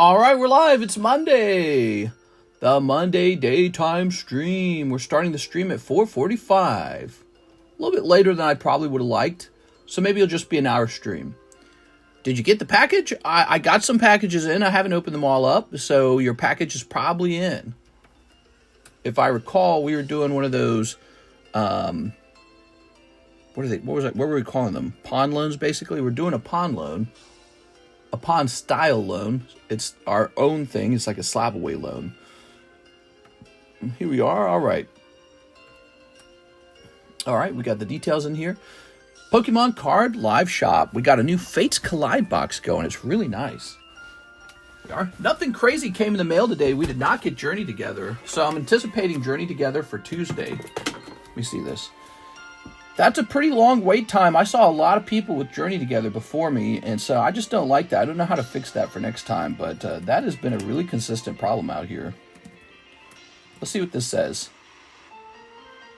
All right, we're live. It's Monday. The Monday daytime stream. We're starting the stream at 4:45. A little bit later than I probably would have liked. So maybe it'll just be an hour stream. Did you get the package? I got some packages in. I haven't opened them all up. So your package is probably in. If I recall, we were doing one of those, what were we calling them? Pawn loans, basically. We're doing a pawn loan. A pawn style loan. It's our own thing. It's like a slab away loan. Here we are. All right. All right. We got the details in here. Pokemon card live shop. We got a new Fates Collide box going. It's really nice. We are. Nothing crazy came in the mail today. We did not get Journey Together. So I'm anticipating Journey Together for Tuesday. Let me see this. That's a pretty long wait time. I saw a lot of people with Journey Together before me, and so I just don't like that. I don't know how to fix that for next time, but that has been a really consistent problem out here. Let's see what this says.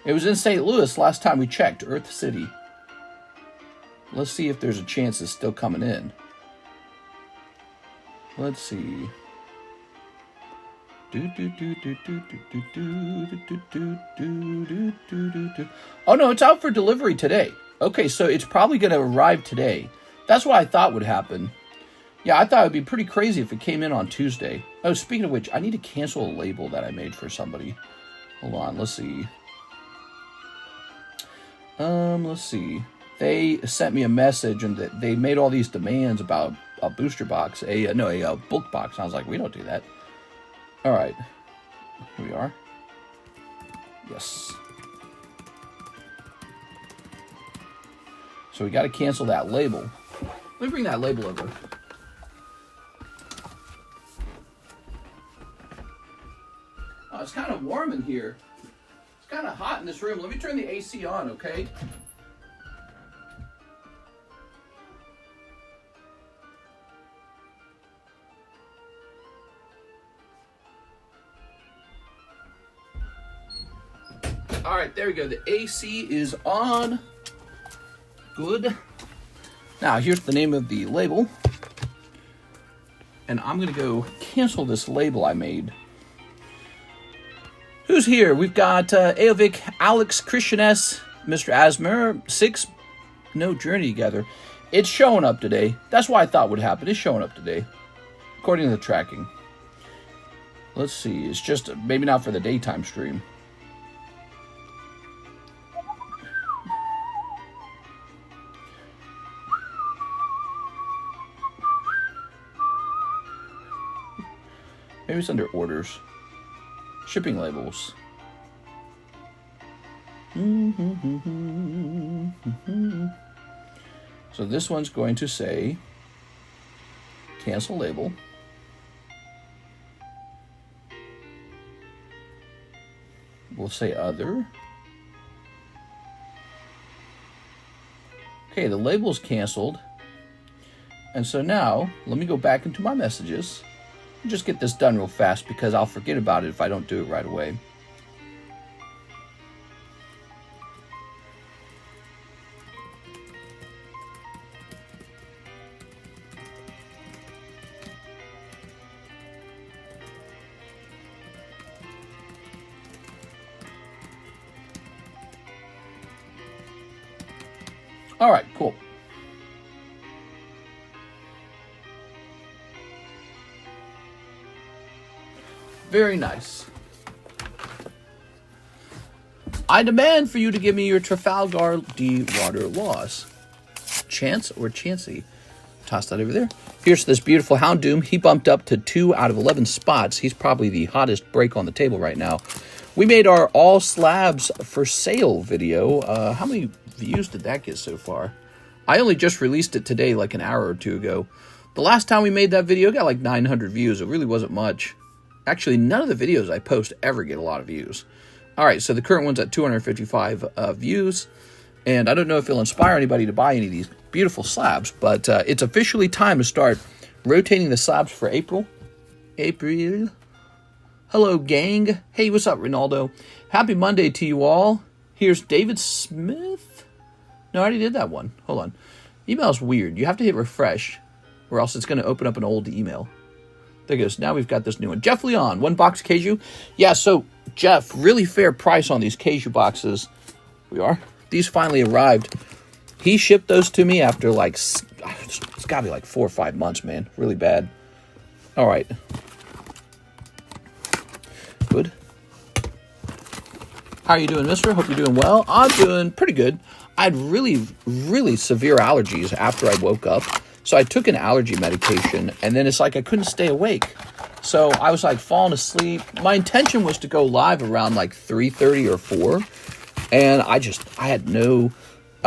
It was in St. Louis last time we checked, Earth City. Let's see if there's a chance it's still coming in. Let's see. Oh no, it's out for delivery today. Okay, so it's probably going to arrive today. That's what I thought would happen. Yeah, I thought it would be pretty crazy if it came in on Tuesday. Oh, speaking of which, I need to cancel a label that I made for somebody. Hold on, let's see. Let's see. They sent me a message and they made all these demands about a booster box, a bulk box. And I was like, we don't do that. All right, here we are. Yes. So we got to cancel that label. Let me bring that label over. Oh, it's kind of warm in here. It's kind of hot in this room. Let me turn the AC on, okay? All right, there we go. The AC is on. Good. Now, here's the name of the label. And I'm going to go cancel this label I made. Who's here? We've got AVAX, Alex, Christian S, Mr. Asmer, 6, no Journey Together. It's showing up today. That's what I thought would happen. It's showing up today, according to the tracking. Let's see. It's just maybe not for the daytime stream. Maybe it's under orders. Shipping labels. So this one's going to say cancel label. We'll say other. Okay, the label's canceled. And so now, let me go back into my messages. Just get this done real fast because I'll forget about it if I don't do it right away. All right, cool. Very nice. I demand for you to give me your Trafalgar D water loss. Chance or Chansey? Toss that over there. Here's this beautiful Houndoom. He bumped up to 2 out of 11 spots. He's probably the hottest break on the table right now. We made our all slabs for sale video. How many views did that get so far? I only just released it today, like an hour or two ago. The last time we made that video, it got like 900 views. It really wasn't much. Actually, none of the videos I post ever get a lot of views. All right, so the current one's at 255 views. And I don't know if it'll inspire anybody to buy any of these beautiful slabs, but it's officially time to start rotating the slabs for April. April. Hello, gang. Hey, what's up, Ronaldo? Happy Monday to you all. Here's David Smith. No, I already did that one. Hold on. Email's weird. You have to hit refresh, or else it's going to open up an old email. There goes. Now we've got this new one. Jeff Leon, 1 box Keiju. Yeah, so Jeff, really fair price on these Keiju boxes. We are. These finally arrived. He shipped those to me after like, it's got to be like 4 or 5 months, man. Really bad. All right. Good. How are you doing, mister? Hope you're doing well. I'm doing pretty good. I had really, really severe allergies after I woke up. So I took an allergy medication, and then it's like I couldn't stay awake. So I was like falling asleep. My intention was to go live around like 3:30 or 4. And I had no...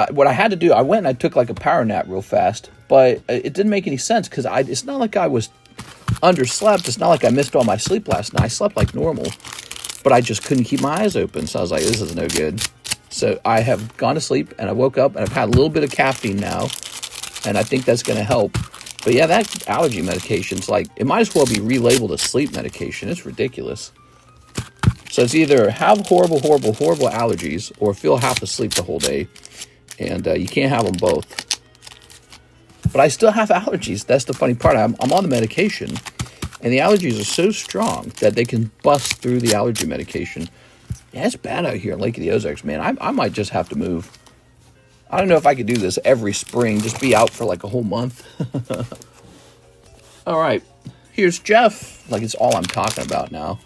what I had to do, I went and I took like a power nap real fast. But it didn't make any sense because it's not like I was underslept. It's not like I missed all my sleep last night. I slept like normal. But I just couldn't keep my eyes open. So I was like, this is no good. So I have gone to sleep and I woke up and I've had a little bit of caffeine now. And I think that's going to help. But yeah, that allergy medication's like, it might as well be relabeled as sleep medication. It's ridiculous. So it's either have horrible, horrible, horrible allergies or feel half asleep the whole day. And you can't have them both. But I still have allergies. That's the funny part. I'm on the medication. And the allergies are so strong that they can bust through the allergy medication. Yeah, it's bad out here in Lake of the Ozarks, man. I might just have to move. I don't know if I could do this every spring, just be out for like a whole month. All right, here's Jeff. Like it's all I'm talking about now.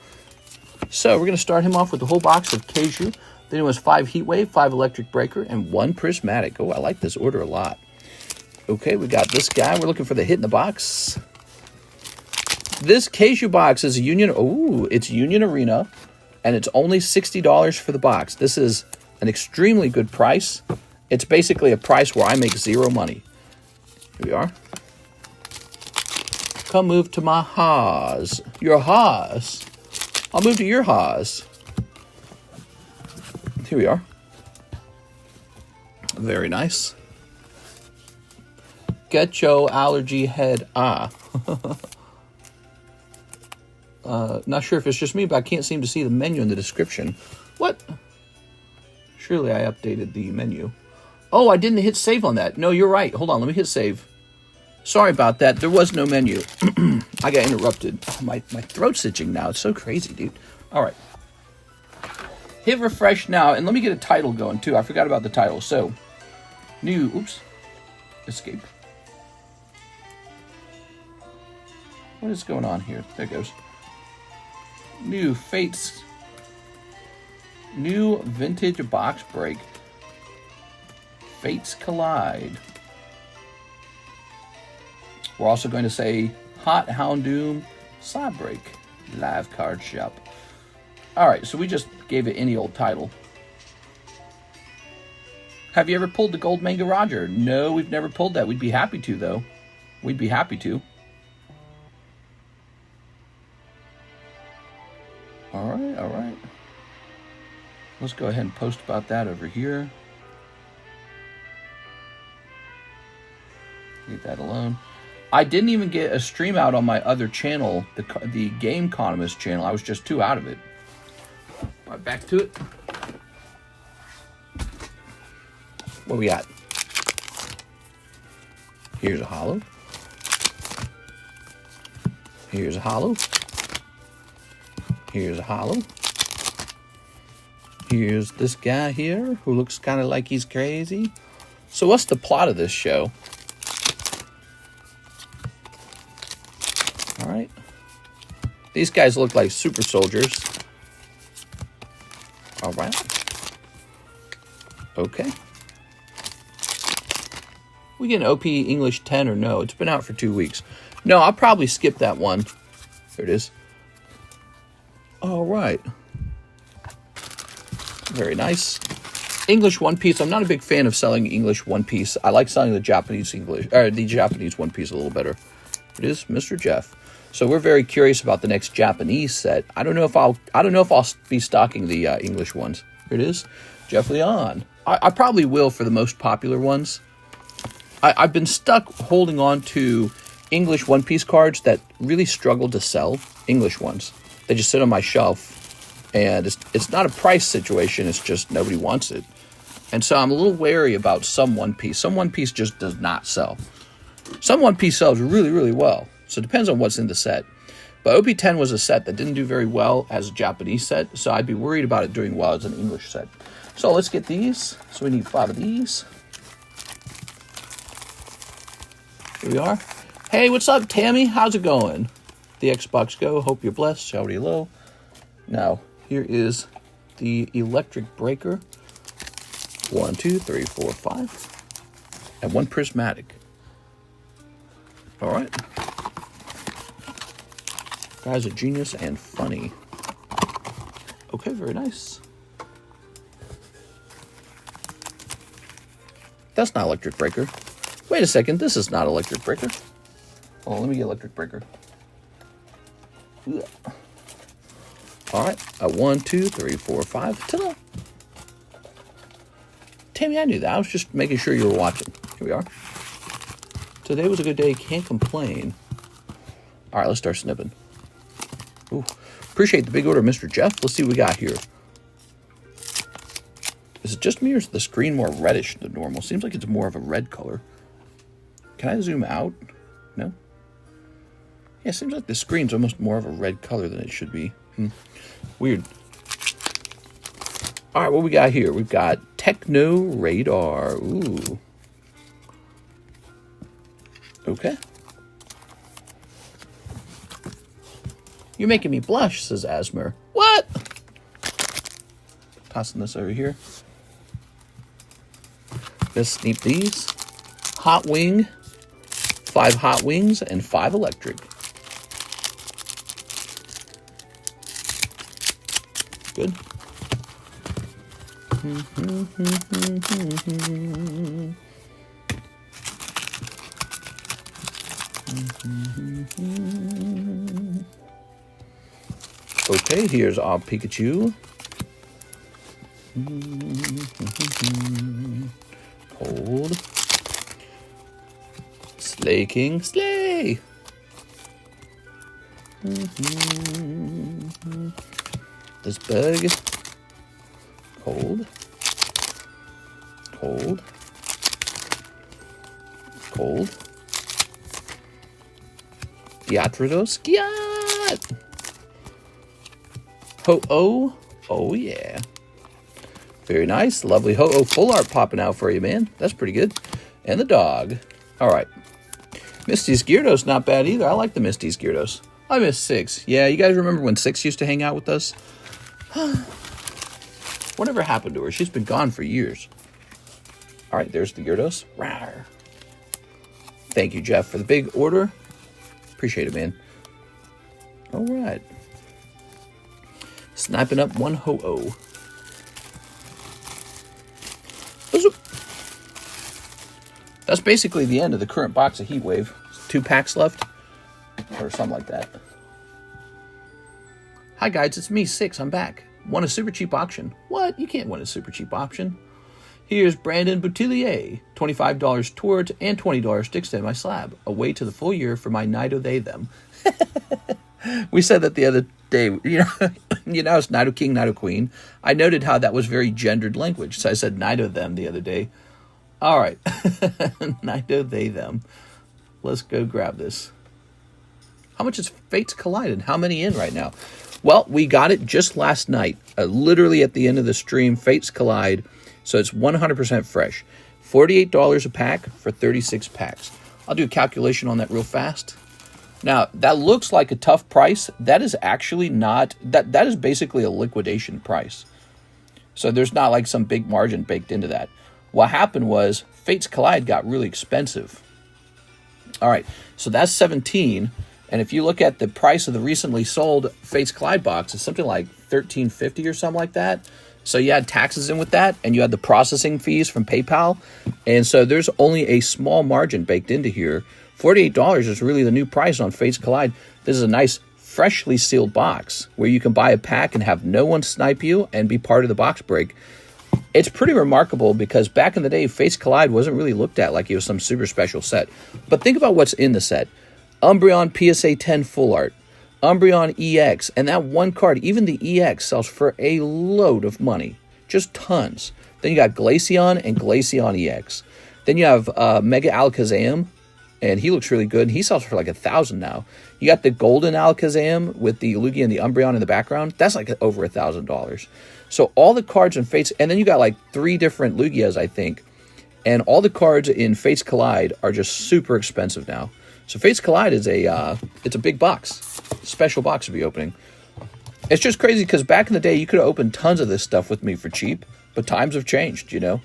So we're going to start him off with the whole box of Keiju. Then it was 5 Heatwave, 5 Electric Breaker, and 1 Prismatic. Oh, I like this order a lot. Okay, we got this guy. We're looking for the hit in the box. This Keiju box is a Union. Oh, it's Union Arena, and it's only $60 for the box. This is an extremely good price. It's basically a price where I make 0 money. Here we are. Come move to my Haas. Your Haas. I'll move to your Haas. Here we are. Very nice. Get your allergy head. Not sure if it's just me, but I can't seem to see the menu in the description. What? Surely I updated the menu. Oh, I didn't hit save on that. No, you're right. Hold on, let me hit save. Sorry about that. There was no menu. I got interrupted. Oh, my throat's itching now. It's so crazy, dude. All right. Hit refresh now, and let me get a title going, too. I forgot about the title. So, new... Oops. Escape. What is going on here? There it goes. New Fates. New vintage box break. Fates collide. We're also going to say Hot Houndoom Slab break. Live card shop. Alright, so we just gave it any old title. Have you ever pulled the Gold Manga Roger? No, we've never pulled that. We'd be happy to, though. We'd be happy to. Alright, alright. Let's go ahead and post about that over here. Leave that alone. I didn't even get a stream out on my other channel, the TheCardconomist channel. I was just too out of it. Right, back to it. What we got? Here's a holo. Here's a holo. Here's a holo. Here's this guy here who looks kind of like he's crazy. So what's the plot of this show? All right. These guys look like super soldiers. All right. Okay. We get an OP English 10 or no? It's been out for 2 weeks. No, I'll probably skip that one. There it is. All right. Very nice. English One Piece. I'm not a big fan of selling English One Piece. I like selling the Japanese One Piece a little better. It is Mr. Jeff. So we're very curious about the next Japanese set. I don't know if I'll be stocking the English ones. Here it is, Jeff Leon. I probably will for the most popular ones. I've been stuck holding on to English One Piece cards that really struggle to sell. English ones. They just sit on my shelf, and it's not a price situation. It's just nobody wants it, and so I'm a little wary about some One Piece. Some One Piece just does not sell. Some One Piece sells really, really well. So it depends on what's in the set. But OP10 was a set that didn't do very well as a Japanese set, so I'd be worried about it doing well as an English set. So let's get these. So we need 5 of these. Here we are. Hey, what's up, Tammy? How's it going? The Xbox Go. Hope you're blessed. Shouty low. Now, here is the electric breaker. 1, 2, 3, 4, 5. And 1 prismatic. All right. Guy's a genius and funny. Okay, very nice. That's not electric breaker. Wait a second, this is not electric breaker. Oh, let me get electric breaker. All right, 1, 2, 3, 4, 5. Ta-da! Tammy, I knew that. I was just making sure you were watching. Here we are. Today was a good day. Can't complain. All right, let's start snipping. Ooh, appreciate the big order, Mr. Jeff. Let's see what we got here. Is it just me or is the screen more reddish than normal? Seems like it's more of a red color. Can I zoom out? No? Yeah, it seems like the screen's almost more of a red color than it should be. Weird. All right, what we got here? We've got Techno Radar. Ooh. Okay. You're making me blush, says Asmer. What? Tossing this over here. Let's sneak these. Hot Wing. 5 Hot Wings and 5 electric. Good. Okay, here's our Pikachu. Cold. Slay King, slay! This bug. Cold. Cold. Cold. Diatridos, Giat! Ho-Oh, oh yeah. Very nice, lovely Ho-Oh full art popping out for you, man. That's pretty good. And the dog. All right. Misty's Gyarados, not bad either. I like the Misty's Gyarados. I miss 6. Yeah, you guys remember when 6 used to hang out with us? Whatever happened to her? She's been gone for years. All right, there's the Gyarados. Rawr. Thank you, Jeff, for the big order. Appreciate it, man. All right. Sniping up 1 Ho-Oh. That's basically the end of the current box of Heat Wave. 2 packs left, or something like that. Hi guys, it's me, 6. I'm back. Won a super cheap auction. What? You can't win a super cheap auction. Here's Brandon Boutillier. $25 towards and $20 sticks to my slab. Away to the full year for my Nido they them. We said that the other day. You know, it's Nido King, Nido Queen. I noted how that was very gendered language, so I said Nido them the other day. All right, Nido they them. Let's go grab this. How much is Fates Collide and how many in right now? Well, we got it just last night, literally at the end of the stream. Fates Collide, so it's 100% fresh. $48 a pack for 36 packs. I'll do a calculation on that real fast. Now, that looks like a tough price. That is actually not. That is basically a liquidation price. So there's not like some big margin baked into that. What happened was Fates Collide got really expensive. All right, so that's 17. And if you look at the price of the recently sold Fates Collide box, it's something like $13.50 or something like that. So you had taxes in with that, and you had the processing fees from PayPal. And so there's only a small margin baked into here. $48 is really the new price on Fates Collide. This is a nice, freshly sealed box where you can buy a pack and have no one snipe you and be part of the box break. It's pretty remarkable because back in the day, Fates Collide wasn't really looked at like it was some super special set. But think about what's in the set. Umbreon PSA 10 Full Art. Umbreon EX. And that one card, even the EX, sells for a load of money. Just tons. Then you got Glaceon and Glaceon EX. Then you have Mega Alakazam. and he looks really good. He sells for like 1,000 now. You got the golden Alakazam with the Lugia and the Umbreon in the background. That's like over $1,000. So all the cards in Fates, and then you got like 3 different Lugias, I think. And all the cards in Fates Collide are just super expensive now. So Fates Collide is it's a big box, special box to be opening. It's just crazy because back in the day, you could have opened tons of this stuff with me for cheap, but times have changed, you know.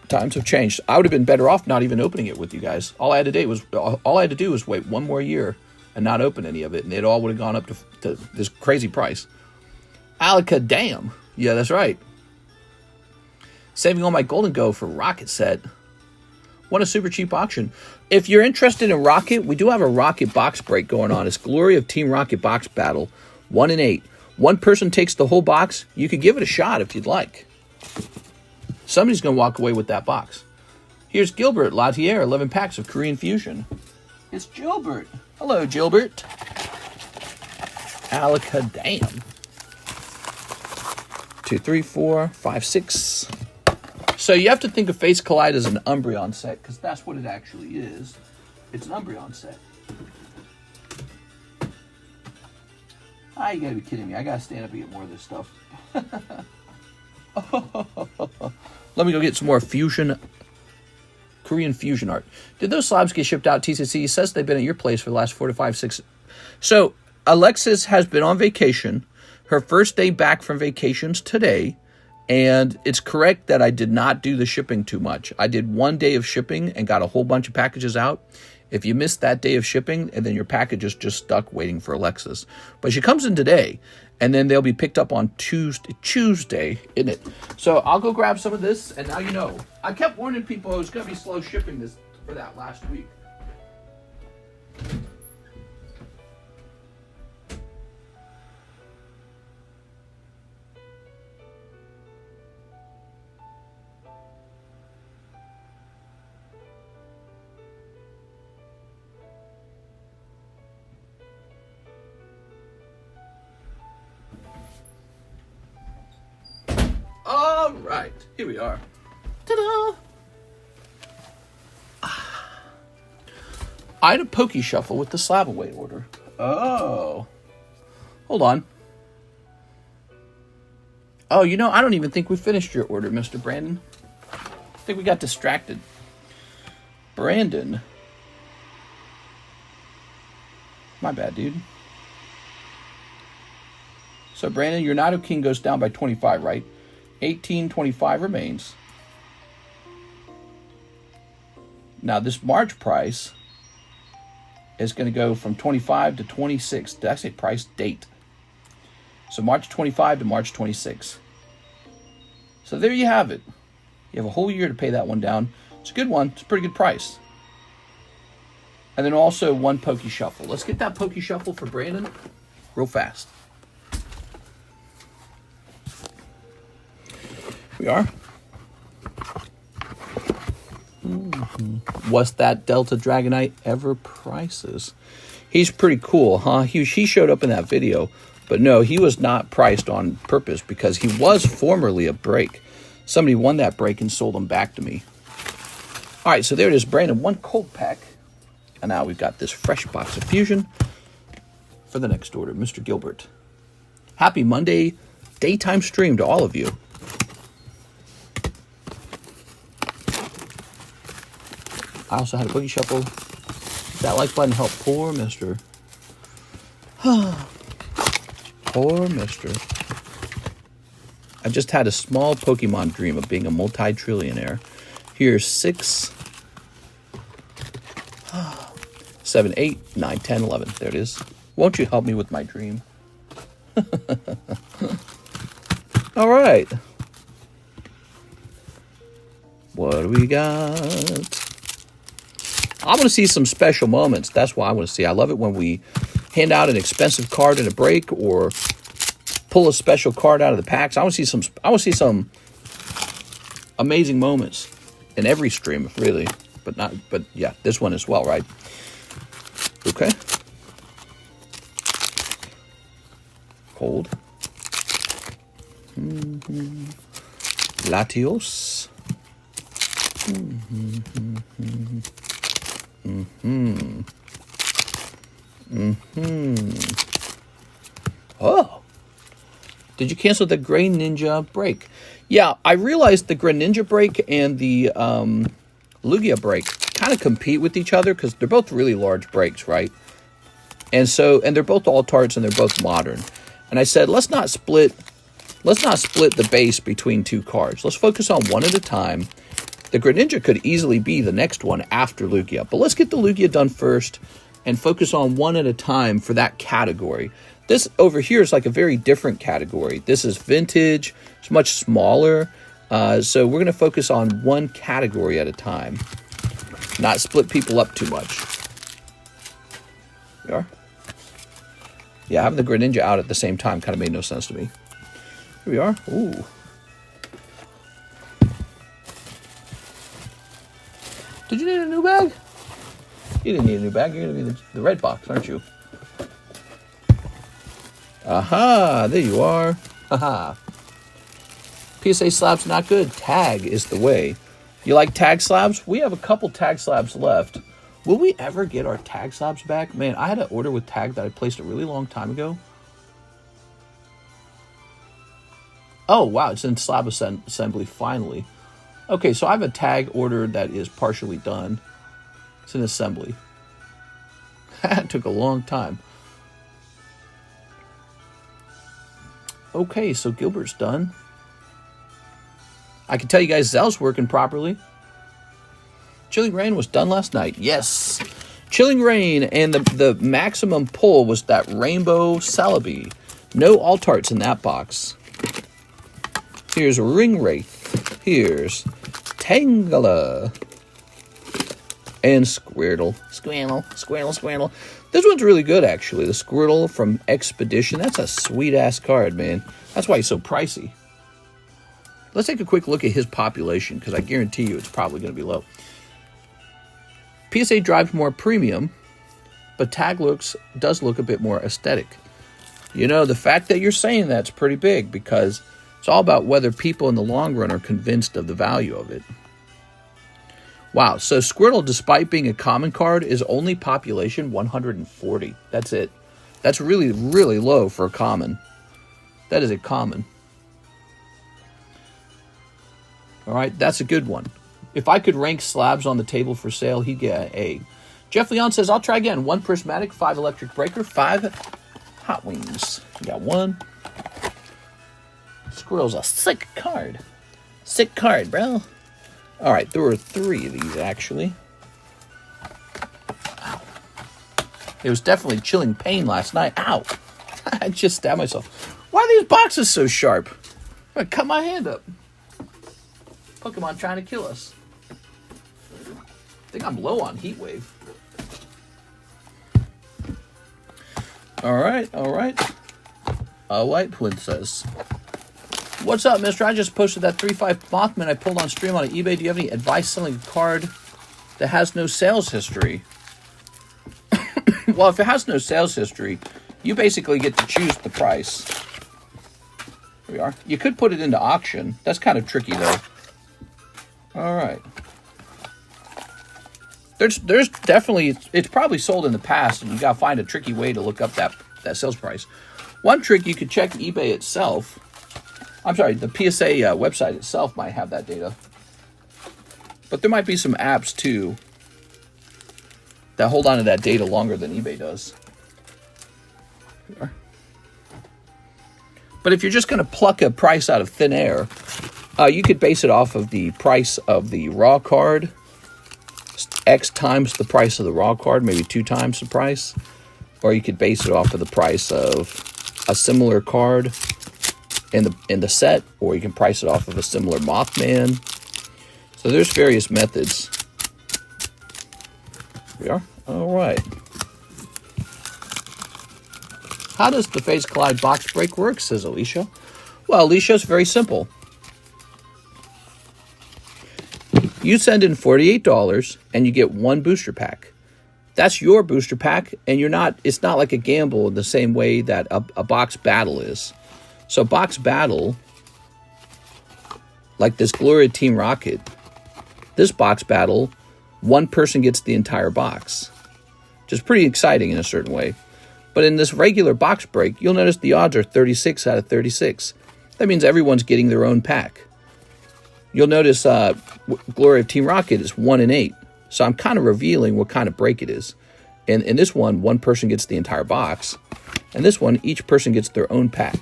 Times have changed. I would have been better off not even opening it with you guys. All I had to do was wait 1 more year and not open any of it, and it all would have gone up to this crazy price. Alakadam. Yeah, that's right. Saving all my Golden Go for Rocket set. What a super cheap auction. If you're interested in Rocket, we do have a Rocket box break going on. It's Glory of Team Rocket box battle. 1 in 8. One person takes the whole box. You could give it a shot if you'd like. Somebody's going to walk away with that box. Here's Gilbert Latier, 11 packs of Korean Fusion. It's Gilbert. Hello, Gilbert. Alakadam. 2, 3, 4, 5, 6. So you have to think of Fates Collide as an Umbreon set, because that's what it actually is. It's an Umbreon set. Ah, you gotta be kidding me. I gotta stand up and get more of this stuff. Let me go get some more Fusion, Korean Fusion art. Did those slabs get shipped out, TCC? Says they've been at your place for the last 4 to 5, 6. So Alexis has been on vacation. Her first day back from vacation's today. And it's correct that I did not do the shipping too much. I did 1 day of shipping and got a whole bunch of packages out. If you missed that day of shipping, and then your package is just stuck waiting for Alexis. But she comes in today, and then they'll be picked up on Tuesday, isn't it? So I'll go grab some of this, and now you know. I kept warning people it was going to be slow shipping this for that last week. All right, here we are. Ta-da! I had a Poke Shuffle with the Slab away order. Oh. Hold on. Oh, you know, I don't even think we finished your order, Mr. Brandon. I think we got distracted. Brandon. My bad, dude. So, Brandon, your Nido King goes down by 25, right? 18.25 remains. Now, this March price is going to go from 25 to 26. Did I say price? Date. So March 25 to March 26. So there you have it. You have a whole year to pay that one down. It's a good one. It's a pretty good price. And then also 1 Poke Shuffle. Let's get that Poke Shuffle for Brandon real fast. We are. What's that Delta Dragonite ever prices? He's pretty cool, huh? He showed up in that video, but no, he was not priced on purpose because he was formerly a break. Somebody won that break and sold him back to me. All right, so there it is, Brandon. 1 cold pack. And now we've got this fresh box of Fusion for the next order, Mr. Gilbert. Happy Monday daytime stream to all of you. I also had a Boogie Shuffle. That like button helped poor Mr. Poor Mr. I just had a small Pokemon dream of being a multi-trillionaire. Here's 6, 7, 8, 9, 10, 11. There it is. Won't you help me with my dream? All right. What do we got? I want to see some special moments. That's what I want to see. I love it when we hand out an expensive card in a break or pull a special card out of the packs. I want to see some amazing moments in every stream, really. But yeah, this one as well, right? Okay. Hold. Latios. Oh. Did you cancel the Gray Ninja break? Yeah, I realized the Gray Ninja break and the Lugia break kind of compete with each other because they're both really large breaks, right? And they're both alt-arts and they're both modern. And I said, let's not split the base between two cards. Let's focus on one at a time. The Greninja could easily be the next one after Lugia. But let's get the Lugia done first and focus on one at a time for that category. This over here is like a very different category. This is vintage. It's much smaller. So we're going to focus on one category at a time. Not split people up too much. We are? Yeah, having the Greninja out at the same time kind of made no sense to me. Here we are. Ooh. Did you need a new bag? You didn't need a new bag. You're going to be the red box, aren't you? Aha, there you are. Haha. PSA slabs not good. Tag is the way. You like tag slabs? We have a couple tag slabs left. Will we ever get our tag slabs back? Man, I had an order with tag that I placed a really long time ago. Oh, wow, it's in slab assembly finally. Okay, so I have a tag order that is partially done. It's in assembly. That took a long time. Okay, so Gilbert's done. I can tell you guys Zelle's working properly. Chilling Rain was done last night. Yes. Chilling Rain, and the maximum pull was that Rainbow Celebi. No alt-arts in that box. Here's Ring Wraith. Here's Tangela. And Squirtle. Squirtle. This one's really good, actually. The Squirtle from Expedition. That's a sweet-ass card, man. That's why he's so pricey. Let's take a quick look at his population, because I guarantee you it's probably going to be low. PSA drives more premium, but tag does look a bit more aesthetic. You know, the fact that you're saying that's pretty big, because it's all about whether people in the long run are convinced of the value of it. Wow, so Squirtle, despite being a common card, is only population 140. That's it. That's really, really low for a common. That is a common. All right, that's a good one. If I could rank slabs on the table for sale, he'd get an A. Jeff Leon says, I'll try again. 1 prismatic, 5 electric breaker, 5 hot wings. We got 1. Squirrel's a sick card. Sick card, bro. All right, there were 3 of these, actually. Ow. It was definitely chilling pain last night. Ow. I just stabbed myself. Why are these boxes so sharp? I'm going to cut my hand up. Pokemon trying to kill us. I think I'm low on Heat Wave. All right. A White Princess. What's up, mister? I just posted that 3.5 Mothman I pulled on stream on eBay. Do you have any advice selling a card that has no sales history? Well, if it has no sales history, you basically get to choose the price. Here we are. You could put it into auction. That's kind of tricky, though. All right. There's definitely, it's probably sold in the past, and you got to find a tricky way to look up that sales price. One trick, you could check eBay itself. I'm sorry, the PSA website itself might have that data. But there might be some apps, too, that hold on to that data longer than eBay does. But if you're just going to pluck a price out of thin air, you could base it off of the price of the raw card. X times the price of the raw card, maybe 2 times the price. Or you could base it off of the price of a similar card in the set, or you can price it off of a similar Mothman. So there's various methods. Here we are. All right. How does the Phase Collide box break work, says Alicia? Well, Alicia, it's very simple. You send in $48 and you get 1 booster pack. That's your booster pack, and it's not like a gamble in the same way that a box battle is. So box battle, like this Gloria Team Rocket, this box battle one person gets the entire box, which is pretty exciting in a certain way. But in this regular box break, you'll notice the odds are 36 out of 36. That means everyone's getting their own pack. You'll notice Glory of Team Rocket is 1 in 8. So I'm kind of revealing what kind of break it is. And in this one person gets the entire box. And this one, each person gets their own pack.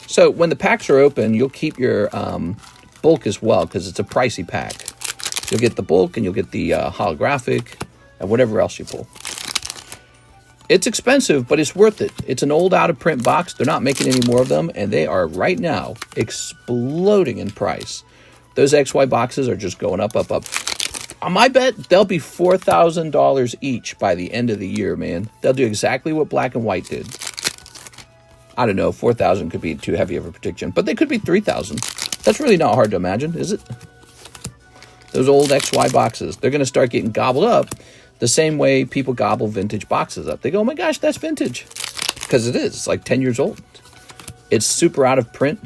So when the packs are open, you'll keep your bulk as well, because it's a pricey pack. You'll get the bulk, and you'll get the holographic, and whatever else you pull. It's expensive, but it's worth it. It's an old out-of-print box. They're not making any more of them, and they are right now exploding in price. Those XY boxes are just going up, up, up. On my bet, they'll be $4,000 each by the end of the year, man. They'll do exactly what Black and White did. I don't know, 4,000 could be too heavy of a prediction, but they could be 3,000. That's really not hard to imagine, is it? Those old XY boxes, they're going to start getting gobbled up the same way people gobble vintage boxes up. They go, oh my gosh, that's vintage. Because it is. It's like 10 years old. It's super out of print,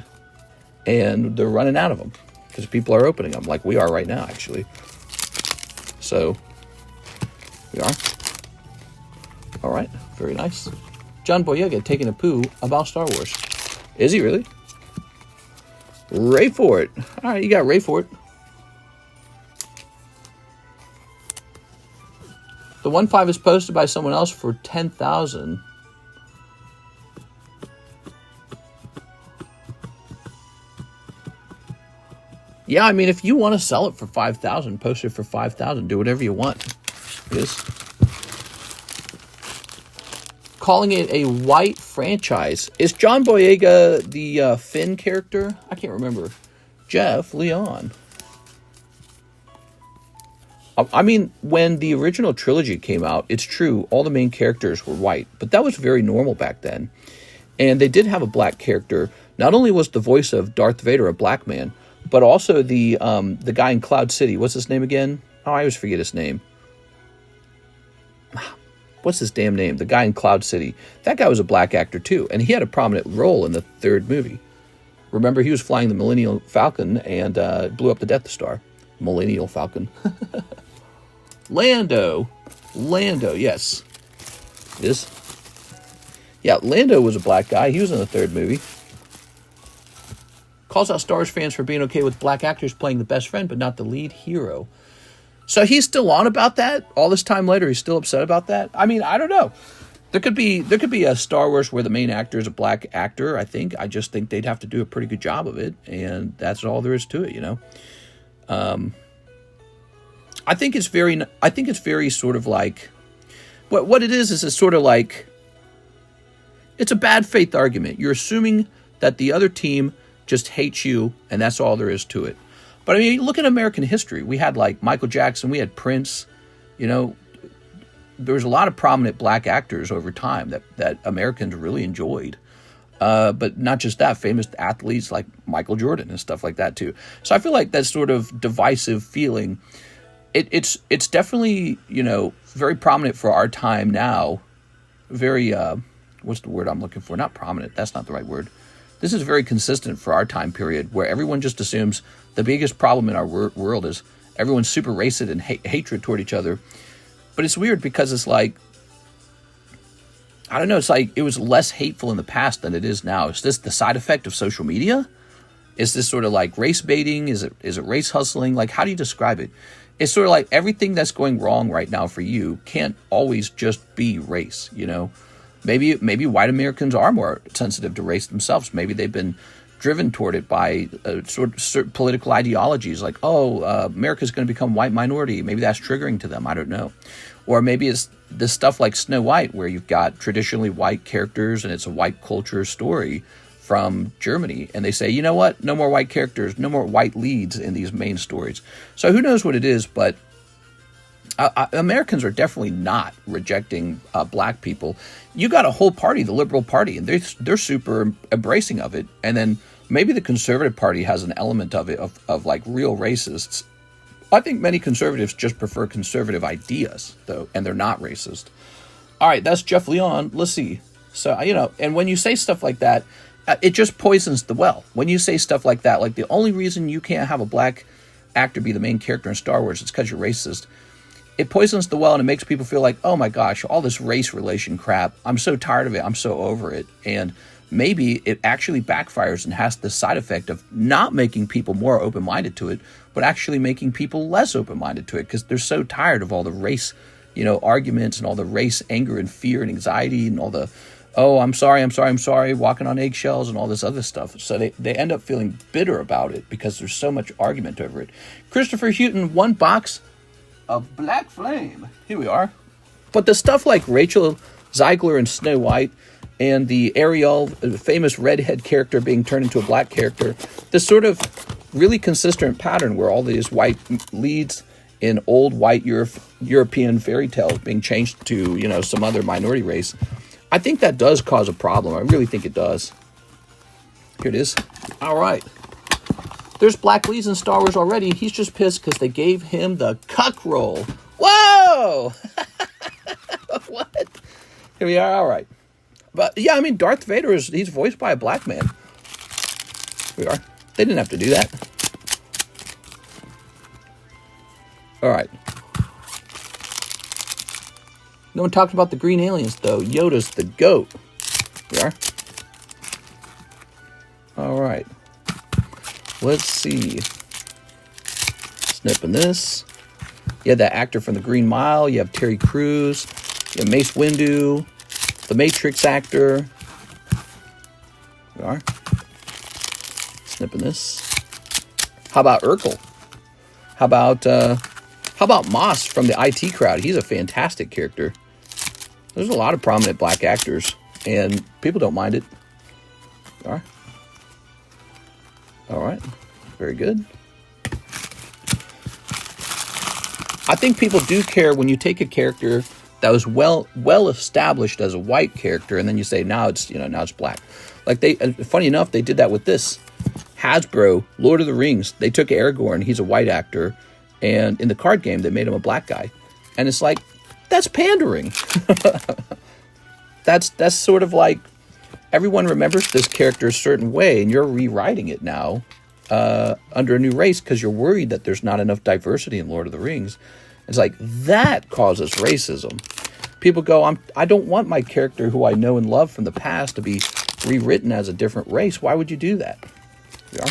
and they're running out of them because people are opening them like we are right now, actually. So, we are. All right, very nice. John Boyega taking a poo about Star Wars. Is he really? Ray for it. All right, you got Ray for it. The 1.5 is posted by someone else for 10,000. Yeah, I mean, if you want to sell it for 5,000, post it for 5,000. Do whatever you want. Yes. Calling it a white franchise. Is John Boyega the Finn character? I can't remember. Jeff Leon. I mean, when the original trilogy came out, it's true, all the main characters were white. But that was very normal back then. And they did have a black character. Not only was the voice of Darth Vader a black man, but also the guy in Cloud City. What's his name again? Oh, I always forget his name. What's his damn name? The guy in Cloud City. That guy was a black actor too, and he had a prominent role in the third movie. Remember, he was flying the Millennium Falcon and blew up the Death Star. Millennial Falcon. Lando, yes. Yeah, Lando was a black guy. He was in the third movie. Calls out Star Wars fans for being okay with black actors playing the best friend, but not the lead hero. So he's still on about that? All this time later, he's still upset about that? I mean, I don't know. There could be a Star Wars where the main actor is a black actor, I think. I just think they'd have to do a pretty good job of it, and that's all there is to it, you know? I think it's very sort of like, what it is it's sort of like, it's a bad faith argument. You're assuming that the other team just hates you, and that's all there is to it. But I mean, look at American history. We had like Michael Jackson, we had Prince, you know, there was a lot of prominent black actors over time that Americans really enjoyed. But not just that, famous athletes like Michael Jordan and stuff like that too. So I feel like that sort of divisive feeling, it's definitely, you know, very prominent for our time now. Very, what's the word I'm looking for? Not prominent. That's not the right word. This is very consistent for our time period, where everyone just assumes the biggest problem in our world is everyone's super racist and hatred toward each other. But it's weird because it's like, I don't know, it's like it was less hateful in the past than it is now. Is this the side effect of social media? Is this sort of like race baiting? Is it race hustling? Like, how do you describe it? It's sort of like everything that's going wrong right now for you can't always just be race, you know? Maybe white Americans are more sensitive to race themselves. Maybe they've been driven toward it by sort of certain political ideologies, like, America's going to become white minority. Maybe that's triggering to them. I don't know. Or maybe it's this stuff like Snow White, where you've got traditionally white characters and it's a white culture story from Germany. And they say, you know what? No more white characters, no more white leads in these main stories. So who knows what it is, but Americans are definitely not rejecting black people. You got a whole party, the Liberal Party, and they're super embracing of it. And then maybe the Conservative Party has an element of it, of like real racists. I think many conservatives just prefer conservative ideas, though, and they're not racist. All right, that's Jeff Leon. Let's see. So, you know, and when you say stuff like that, it just poisons the well. When you say stuff like that, like the only reason you can't have a black actor be the main character in Star Wars, it's because you're racist. It poisons the well and it makes people feel like, oh my gosh, all this race relation crap, I'm so tired of it, I'm so over it. And maybe it actually backfires and has the side effect of not making people more open-minded to it, but actually making people less open-minded to it because they're so tired of all the race, arguments and all the race anger and fear and anxiety and all the, oh, I'm sorry, walking on eggshells and all this other stuff. So they end up feeling bitter about it because there's so much argument over it. Christopher Houghton, 1 box of Black Flame. Here we are. But the stuff like Rachel Zegler and Snow White and the Ariel, the famous redhead character being turned into a black character, this sort of really consistent pattern where all these white leads in old white European fairy tales being changed to, some other minority race, I think that does cause a problem. I really think it does. Here it is. All right. There's black leads in Star Wars already. He's just pissed because they gave him the cuck role. Whoa! What? Here we are. All right. But, yeah, I mean, Darth Vader, he's voiced by a black man. Here we are. They didn't have to do that. All right. No one talked about the green aliens, though. Yoda's the GOAT. Here we are. All right. Let's see. Snipping this. You have that actor from The Green Mile. You have Terry Crews. You have Mace Windu. The Matrix actor. Here we are. Snipping this. How about Urkel? How about Moss from the IT crowd? He's a fantastic character. There's a lot of prominent black actors, and people don't mind it. All right. All right. Very good. I think people do care when you take a character that was well established as a white character, and then you say now it's black. Like funny enough, they did that with this Hasbro Lord of the Rings. They took Aragorn, he's a white actor, and in the card game they made him a black guy, and it's like that's pandering. That's sort of like everyone remembers this character a certain way, and you're rewriting it now under a new race because you're worried that there's not enough diversity in Lord of the Rings. It's like that causes racism. People go, I don't want my character who I know and love from the past to be rewritten as a different race. Why would you do that? Yeah.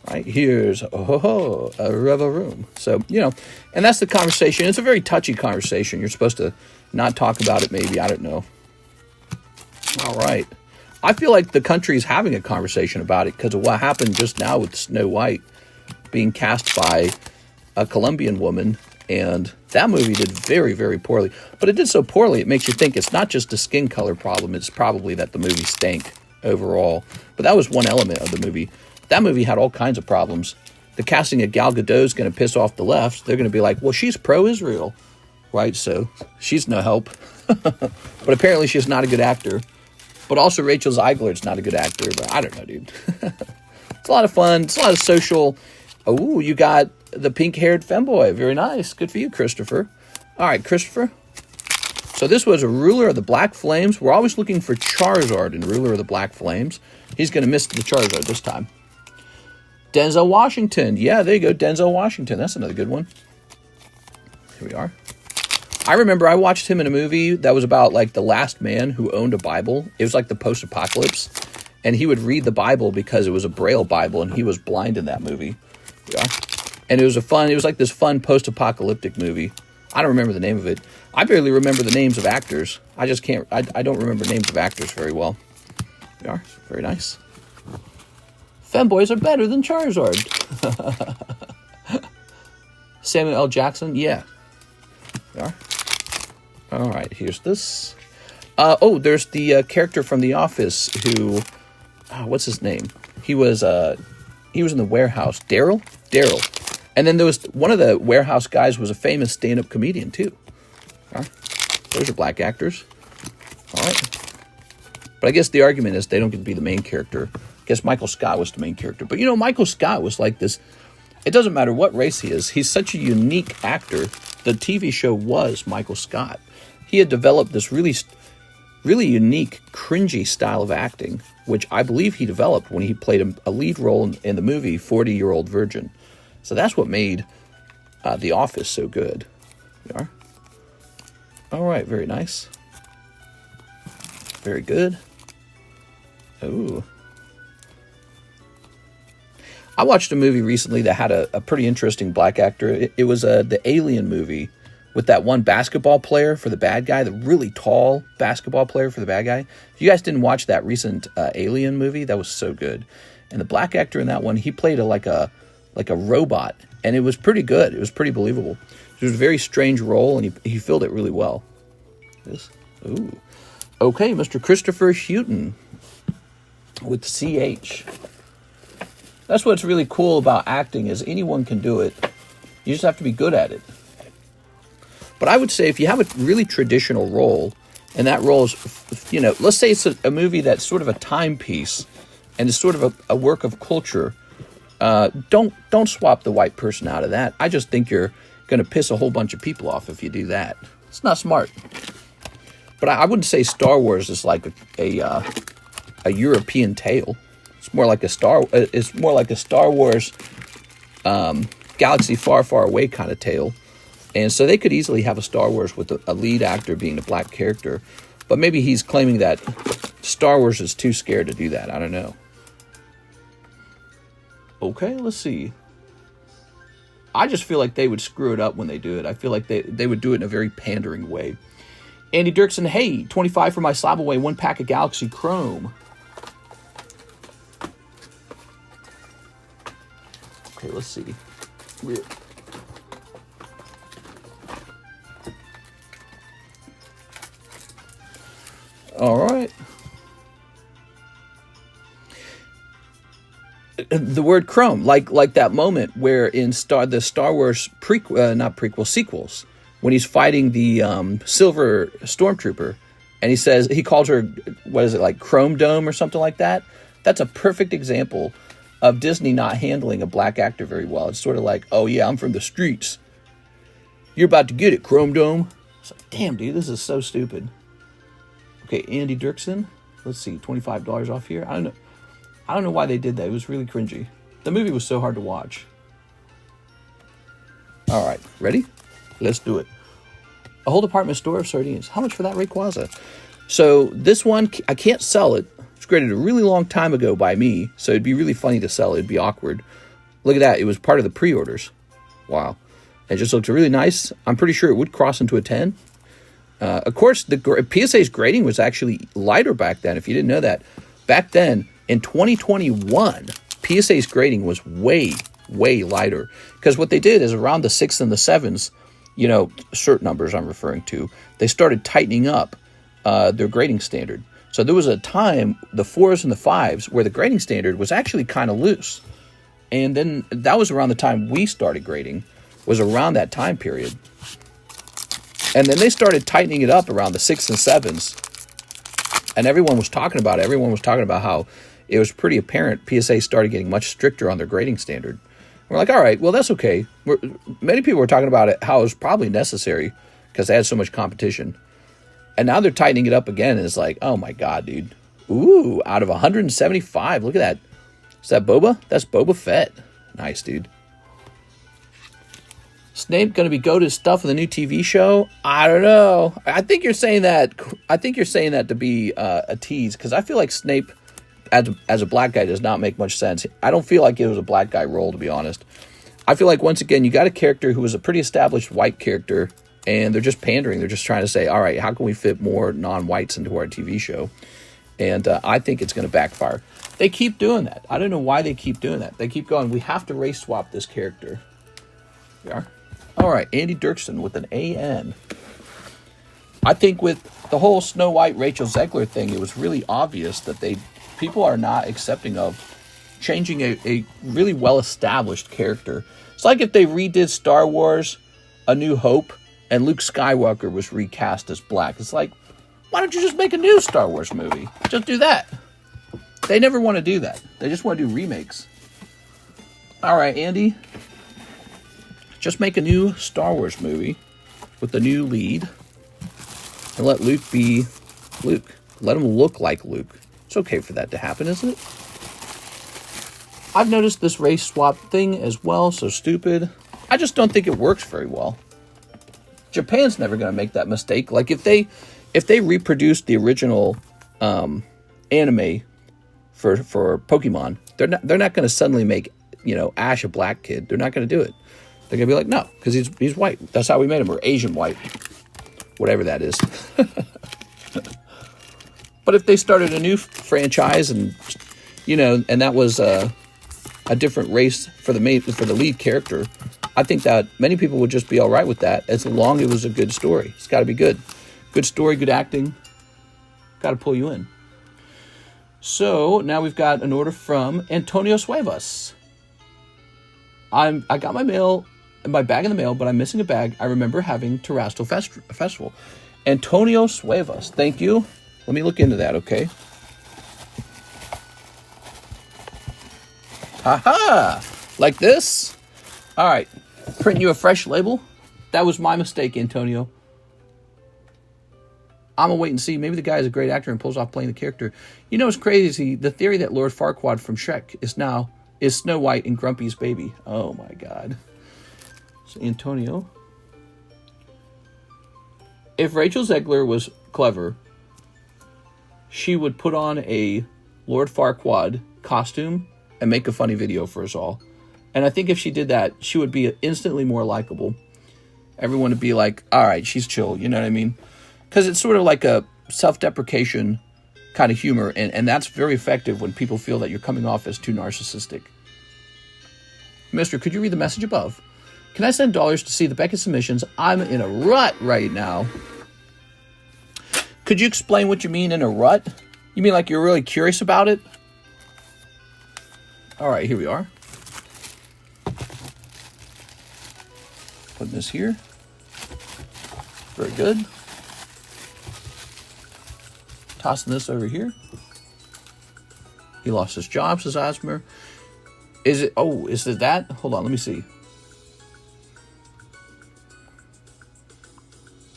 Right, here's a rebel room. So, and that's the conversation. It's a very touchy conversation. You're supposed to not talk about it, maybe. I don't know. All right. I feel like the country is having a conversation about it because of what happened just now with Snow White being cast by a Colombian woman. And that movie did very, very poorly. But it did so poorly, it makes you think it's not just a skin color problem. It's probably that the movie stank overall. But that was one element of the movie. That movie had all kinds of problems. The casting of Gal Gadot is going to piss off the left. They're going to be like, well, she's pro-Israel, right? So she's no help. But apparently she's not a good actor. But also Rachel Zegler's not a good actor. But I don't know, dude. It's a lot of fun. It's a lot of social. Oh, you got the pink-haired femboy. Very nice. Good for you, Christopher. All right, Christopher. So this was a Ruler of the Black Flames. We're always looking for Charizard in Ruler of the Black Flames. He's going to miss the Charizard this time. Denzel Washington. Yeah, there you go. Denzel Washington. That's another good one. Here we are. I remember I watched him in a movie that was about like the last man who owned a Bible. It was like the post-apocalypse. And he would read the Bible because it was a Braille Bible and he was blind in that movie. Yeah. And it was like this fun post-apocalyptic movie. I don't remember the name of it. I barely remember the names of actors. I don't remember names of actors very well. They are. Very nice. Femboys are better than Charizard. Samuel L. Jackson, yeah. They are. All right, here's this. There's the character from The Office who, what's his name? He was in the warehouse. Daryl. And then there was one of the warehouse guys was a famous stand-up comedian too. All right. Those are black actors. All right. But I guess the argument is they don't get to be the main character. I guess Michael Scott was the main character. But Michael Scott was like this. It doesn't matter what race he is. He's such a unique actor. The TV show was Michael Scott. He had developed this really, really unique, cringy style of acting, which I believe he developed when he played a lead role in the movie 40-Year-Old Virgin. So that's what made The Office so good. There we are. All right, very nice. Very good. Ooh. I watched a movie recently that had a pretty interesting black actor. It was the Alien movie with that one basketball player for the bad guy, the really tall basketball player for the bad guy. If you guys didn't watch that recent Alien movie, that was so good. And the black actor in that one, he played like a robot, and it was pretty good. It was pretty believable. It was a very strange role, and he filled it really well. This, ooh, okay, Mr. Christopher Houghton with CH. That's what's really cool about acting, is anyone can do it. You just have to be good at it. But I would say if you have a really traditional role, and that role is, you know, let's say it's a movie that's sort of a timepiece and is sort of a work of culture, don't swap the white person out of that. I just think you're going to piss a whole bunch of people off if you do that. It's not smart. But I wouldn't say Star Wars is like a European tale. It's more like a Star Wars galaxy far, far away kind of tale. And so they could easily have a Star Wars with a lead actor being a black character. But maybe he's claiming that Star Wars is too scared to do that. I don't know. Okay, let's see. I just feel like they would screw it up when they do it. I feel like they would do it in a very pandering way. Andy Dirksen, hey, 25 for my Slab Away, 1 pack of Galaxy Chrome. Okay, let's see. All right. The word chrome, like that moment where in the Star Wars sequels, when he's fighting the silver stormtrooper, and he calls her, what is it, like Chrome Dome or something like that? That's a perfect example of Disney not handling a black actor very well. It's sort of like, oh yeah, I'm from the streets. You're about to get it, Chrome Dome. It's like, damn, dude, this is so stupid. Okay, Andy Dirksen. Let's see, $25 off here. I don't know why they did that. It was really cringy. The movie was so hard to watch. All right, ready? Let's do it. A whole department store of sardines. How much for that Rayquaza? So this one, I can't sell it. It's created a really long time ago by me, so it'd be really funny to sell it. It'd be awkward. Look at that. It was part of the pre-orders. Wow. It just looks really nice. I'm pretty sure it would cross into a 10. Of course, the PSA's grading was actually lighter back then, if you didn't know that. Back then, in 2021, PSA's grading was way, way lighter. Because what they did is around the 6s and the 7s, you know, cert numbers I'm referring to, they started tightening up their grading standard. So there was a time, the 4s and the 5s, where the grading standard was actually kind of loose. And then that was around the time we started grading, was around that time period. And then they started tightening it up around the 6s and 7s. And everyone was talking about it. Everyone was talking about how it was pretty apparent PSA started getting much stricter on their grading standard. We're like, all right, well, that's okay. Many people were talking about it, how it was probably necessary because they had so much competition. And now they're tightening it up again, and it's like, oh my God, dude. Ooh, out of 175, look at that. Is that Boba? That's Boba Fett. Nice, dude. Snape going to be goated stuff for the new TV show? I don't know. I think you're saying that. I think you're saying that to be a tease, because I feel like Snape, as a black guy, does not make much sense. I don't feel like it was a black guy role, to be honest. I feel like, once again, you got a character who was a pretty established white character, and they're just pandering. They're just trying to say, all right, how can we fit more non-whites into our TV show? And I think it's going to backfire. They keep doing that. I don't know why they keep doing that. They keep going, we have to race swap this character. We are. All right, Andy Dirksen with an AN. I think with the whole Snow White, Rachel Zegler thing, it was really obvious that people are not accepting of changing a really well-established character. It's like if they redid Star Wars A New Hope and Luke Skywalker was recast as black. It's like, why don't you just make a new Star Wars movie? Just do that. They never want to do that. They just want to do remakes. All right, Andy. Just make a new Star Wars movie with a new lead and let Luke be Luke. Let him look like Luke. It's okay for that to happen, isn't it? I've noticed this race swap thing as well, so stupid. I just don't think it works very well. Japan's never going to make that mistake. Like if they reproduced the original anime for Pokemon, they're not going to suddenly make, you know, Ash a black kid. They're not going to do it. They're going to be like, no, because he's white. That's how we made him. Or Asian white, whatever that is. But if they started a new franchise and, you know, and that was a different race for the lead character, I think that many people would just be all right with that as long as it was a good story. It's got to be good. Good story, good acting. Got to pull you in. So now we've got an order from Antonio Suevas. I got my bag in the mail, but I'm missing a bag. I remember having Terrasto Festival. Antonio Suevas, thank you. Let me look into that, okay? Aha! Like this? All right. Printing you a fresh label. That was my mistake, Antonio. I'm going to wait and see. Maybe the guy is a great actor and pulls off playing the character. You know, it's crazy. The theory that Lord Farquaad from Shrek is Snow White and Grumpy's baby. Oh, my God. So, Antonio. If Rachel Zegler was clever, she would put on a Lord Farquaad costume and make a funny video for us all. And I think if she did that, she would be instantly more likable. Everyone would be like, all right, she's chill. You know what I mean? Because it's sort of like a self-deprecation kind of humor. And that's very effective when people feel that you're coming off as too narcissistic. Mister, could you read the message above? Can I send dollars to see the Beckett submissions? I'm in a rut right now. Could you explain what you mean in a rut? You mean like you're really curious about it? All right, here we are. Putting this here. Very good. Tossing this over here. He lost his job, says Asmer. Is it that? Hold on, let me see.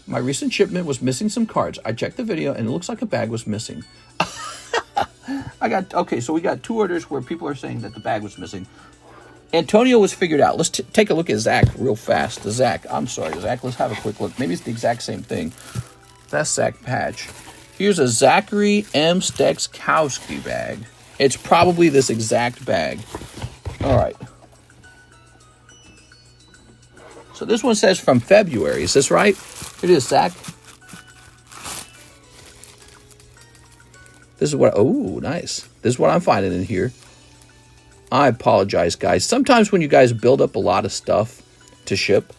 My recent shipment was missing some cards. I checked the video and it looks like a bag was missing. Okay, so we got two orders where people are saying that the bag was missing. Antonio was figured out. Let's take a look at Zach real fast. Zach, let's have a quick look. Maybe it's the exact same thing. That's Zach Patch. Here's a Zachary M. Stekskowski bag. It's probably this exact bag. All right. So this one says from February. Is this right? It is, Zach. This is what, oh, nice. This is what I'm finding in here. I apologize, guys. Sometimes when you guys build up a lot of stuff to ship,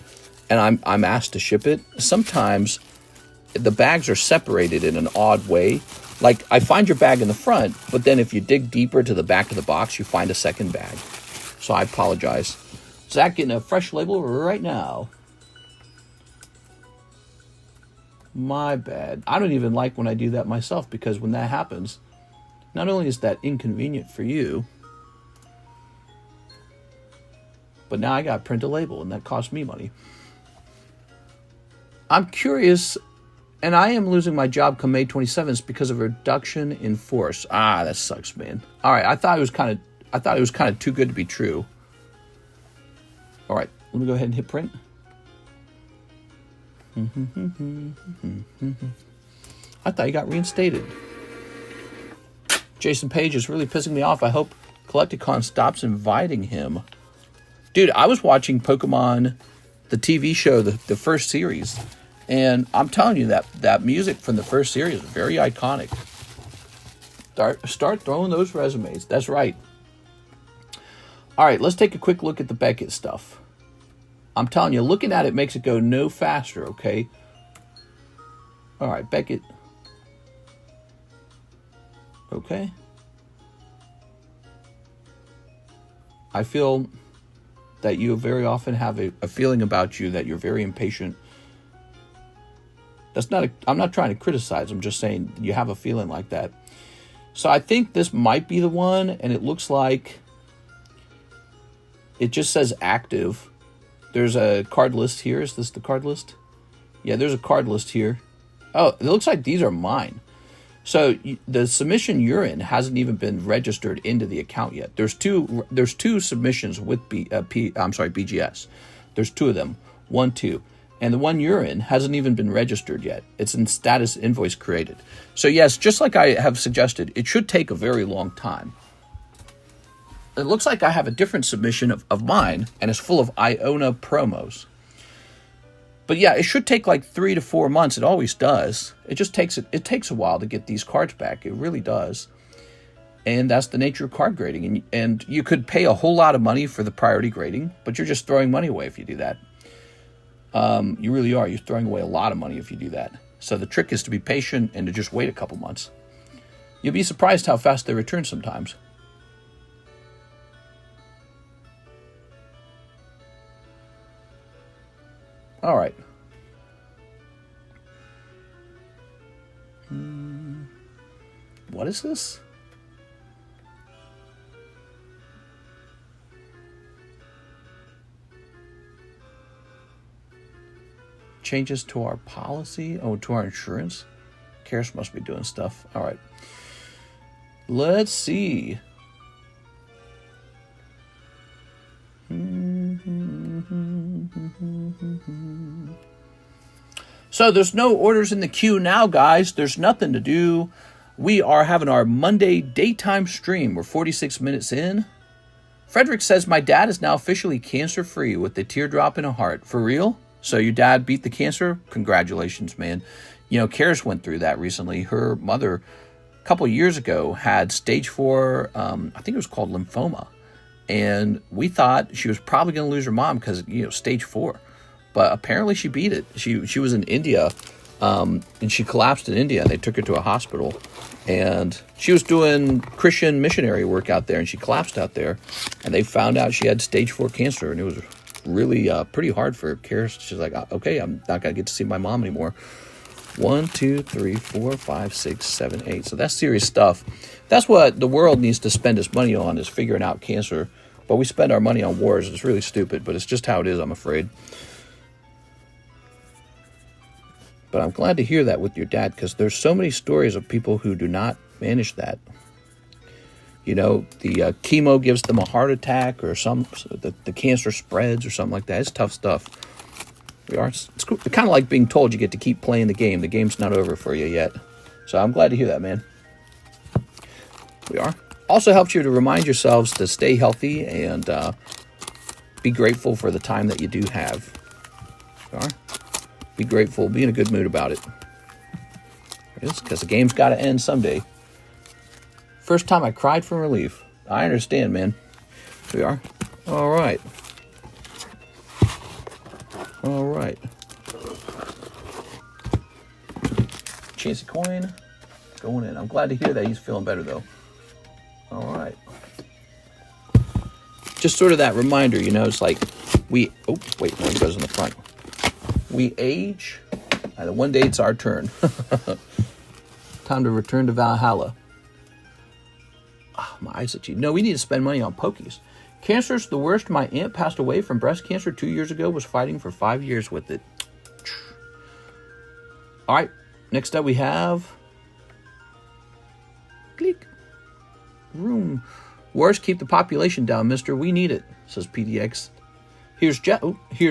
and I'm asked to ship it, sometimes the bags are separated in an odd way. Like, I find your bag in the front, but then if you dig deeper to the back of the box, you find a second bag. So I apologize. Zach getting a fresh label right now. My bad. I don't even like when I do that myself, because when that happens, not only is that inconvenient for you, but now I got to print a label, and that costs me money. I'm curious, and I am losing my job come May 27th because of a reduction in force. Ah, that sucks, man. All right, I thought it was kind of too good to be true. All right, let me go ahead and hit print. I thought he got reinstated. Jason Page is really pissing me off. I hope Collecticon stops inviting him. Dude, I was watching Pokemon, the TV show, the first series, and I'm telling you that music from the first series is very iconic. Start throwing those resumes. That's right. All right, let's take a quick look at the Beckett stuff. I'm telling you, looking at it makes it go no faster, okay? All right, Beckett. Okay. I feel that you very often have a feeling about you that you're very impatient. I'm not trying to criticize, I'm just saying you have a feeling like that. So I think this might be the one, and it looks like it just says active. There's a card list here. Is this the card list? Yeah, there's a card list here. Oh, it looks like these are mine. So the submission you're in hasn't even been registered into the account yet. There's two submissions with BGS. There's two of them, 1, 2. And the one you're in hasn't even been registered yet. It's in status invoice created. So yes, just like I have suggested, it should take a very long time. It looks like I have a different submission of mine, and it's full of Iona promos. But yeah, it should take like 3 to 4 months. It always does. It takes a while to get these cards back. It really does. And that's the nature of card grading. And you could pay a whole lot of money for the priority grading, but you're just throwing money away if you do that. You really are. You're throwing away a lot of money if you do that. So the trick is to be patient and to just wait a couple months. You'll be surprised how fast they return sometimes. All right. What is this? Changes to our policy? Oh, to our insurance? Karis must be doing stuff. All right. Let's see. So there's no orders in the queue now, guys. There's nothing to do. We are having our Monday daytime stream. We're 46 minutes in. Frederick says, my dad is now officially cancer-free with the teardrop in a heart. For real? So your dad beat the cancer? Congratulations, man. You know, Karis went through that recently. Her mother, a couple of years ago, had stage 4, I think it was called lymphoma. And we thought she was probably going to lose her mom because, stage 4. But apparently she beat it. She was in India, and she collapsed in India. And they took her to a hospital. And she was doing Christian missionary work out there, and she collapsed out there. And they found out she had stage 4 cancer, and it was really pretty hard for Karis. She's like, okay, I'm not going to get to see my mom anymore. 1, 2, 3, 4, 5, 6, 7, 8. So that's serious stuff. That's what the world needs to spend its money on, is figuring out cancer. But we spend our money on wars. It's really stupid, but it's just how it is, I'm afraid. But I'm glad to hear that with your dad, because there's so many stories of people who do not manage that. The chemo gives them a heart attack, or the cancer spreads or something like that. It's tough stuff. It's kind of like being told you get to keep playing the game. The game's not over for you yet. So I'm glad to hear that, man. We are. Also helps you to remind yourselves to stay healthy and be grateful for the time that you do have. We are. Be grateful. Be in a good mood about it. Because the game's got to end someday. First time I cried from relief. I understand, man. We are. All right. All right. Chasey coin going in. I'm glad to hear that he's feeling better, though. All right. Just sort of that reminder, it's like we... Oh, wait, no, it goes in the front. We age, and one day it's our turn. Time to return to Valhalla. Oh, my eyes itchy. No, we need to spend money on pokies. Cancer's the worst. My aunt passed away from breast cancer 2 years ago, was fighting for 5 years with it. All right, next up we have... Click. Room. Wars keep the population down, mister. We need it, says PDX. Here's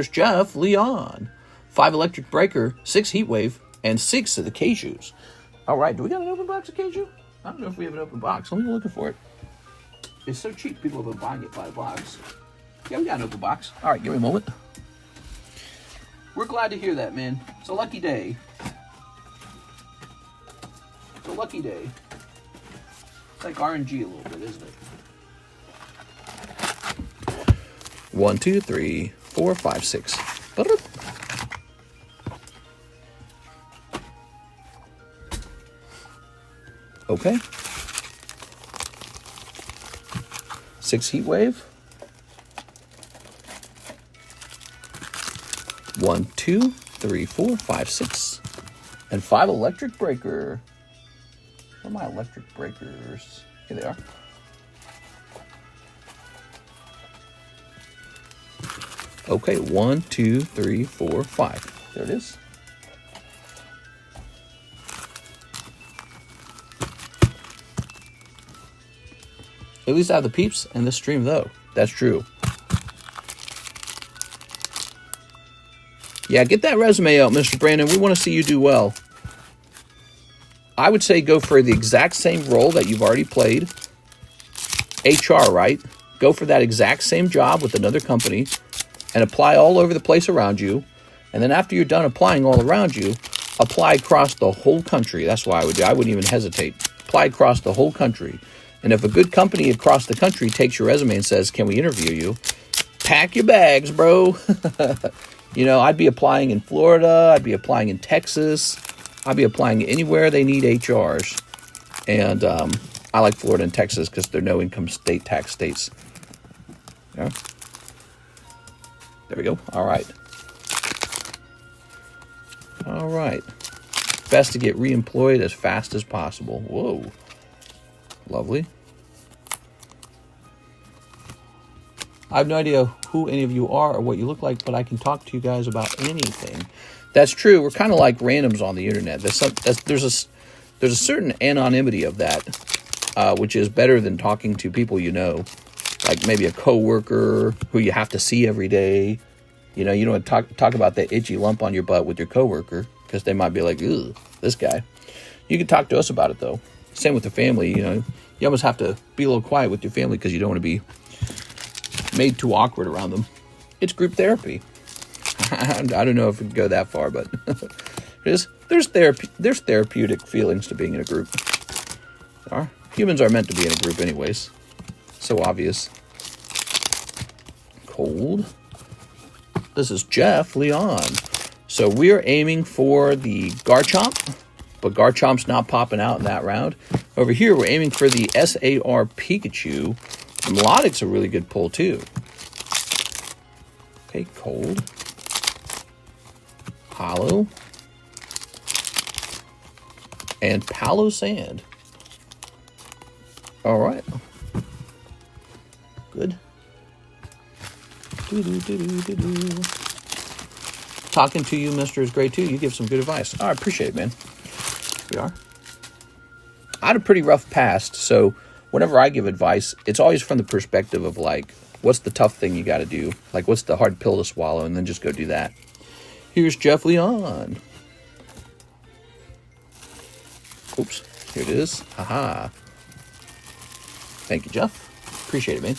Jeff Leon. 5 electric breaker, 6 heat wave, and 6 of the Kaijus. All right, do we got an open box of Kaiju? I don't know if we have an open box. Let me go looking for it. It's so cheap, people have been buying it by the box. Yeah, we got an open box. All right, give me a moment. We're glad to hear that, man. It's a lucky day. It's a lucky day. It's like RNG a little bit, isn't it? 1, 2, 3, 4, 5, 6. Okay. 6 heat wave. 1, 2, 3, 4, 5, 6. And 5 electric breaker. Where are my electric breakers? Here they are. Okay, 1, 2, 3, 4, 5. There it is. At least out of the peeps and this stream, though. That's true. Yeah, get that resume out, Mr. Brandon. We want to see you do well. I would say go for the exact same role that you've already played. HR, right? Go for that exact same job with another company and apply all over the place around you. And then after you're done applying all around you, apply across the whole country. That's what I would do. I wouldn't even hesitate. Apply across the whole country. And if a good company across the country takes your resume and says, can we interview you? Pack your bags, bro. You know, I'd be applying in Florida. I'd be applying in Texas. I'd be applying anywhere they need HRs. And I like Florida and Texas because they're no income state tax states. Yeah. There we go. All right. All right. Best to get reemployed as fast as possible. Whoa. Lovely. I have no idea who any of you are or what you look like, but I can talk to you guys about anything. That's true. We're kind of like randoms on the internet. There's a certain anonymity of that, which is better than talking to people you know, like maybe a coworker who you have to see every day. You know, you don't talk about that itchy lump on your butt with your coworker because they might be like, "Ugh, this guy." You can talk to us about it though. Same with the family. You know, you almost have to be a little quiet with your family because you don't want to be made too awkward around them. It's group therapy. I don't know if we can go that far, but there's therapeutic feelings to being in a group. Humans are meant to be in a group anyways. So obvious. Cold. This is Jeff Leon. So we're aiming for the Garchomp, but Garchomp's not popping out in that round. Over here, we're aiming for the SAR Pikachu. The Melodic's a really good pull, too. Okay, cold. Hollow. And Palo Sand. All right. Good. Talking to you, mister, is great, too. You give some good advice. I appreciate it, man. We are. I had a pretty rough past, so whenever I give advice, it's always from the perspective of, like, what's the tough thing you got to do? Like, what's the hard pill to swallow? And then just go do that. Here's Jeff Leon. Oops. Here it is. Haha. Thank you, Jeff. Appreciate it, man.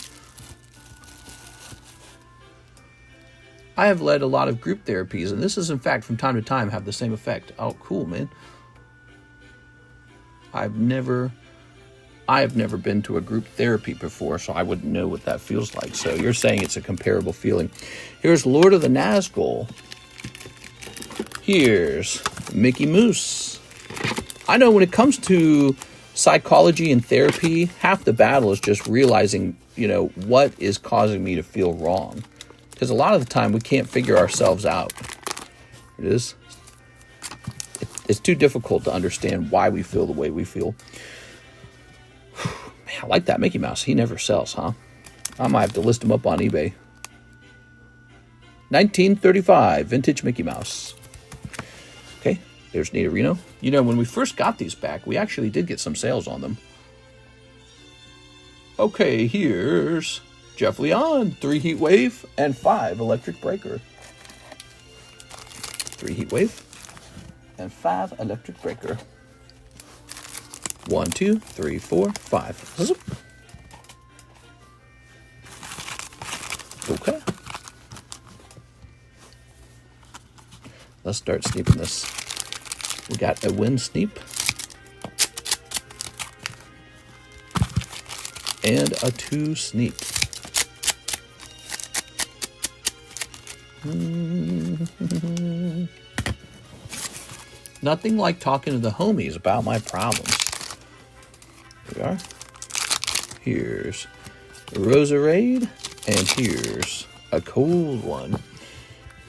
I have led a lot of group therapies, and this is, in fact, from time to time, have the same effect. Oh, cool, man. I have never been to a group therapy before, so I wouldn't know what that feels like. So you're saying it's a comparable feeling. Here's Lord of the Nazgul. Here's Mickey Moose. I know when it comes to psychology and therapy, half the battle is just realizing, you know, what is causing me to feel wrong. Because a lot of the time we can't figure ourselves out. It is. It's too difficult to understand why we feel the way we feel. Man, I like that Mickey Mouse. He never sells, huh? I might have to list him up on eBay. 1935 vintage Mickey Mouse. Okay, there's Nidorino. You know, when we first got these back, we actually did get some sales on them. Okay, here's Jeff Leon. 3 Heat Wave and 5 Electric Breaker. 3 Heat Wave and 5 Electric Breaker. 1, 2, 3, 4, 5. Zoop. Okay. Let's start sneeping this. We got a wind sneep. And a 2 sneep. Nothing like talking to the homies about my problems. Here we are. Here's Roserade, and here's a cold one.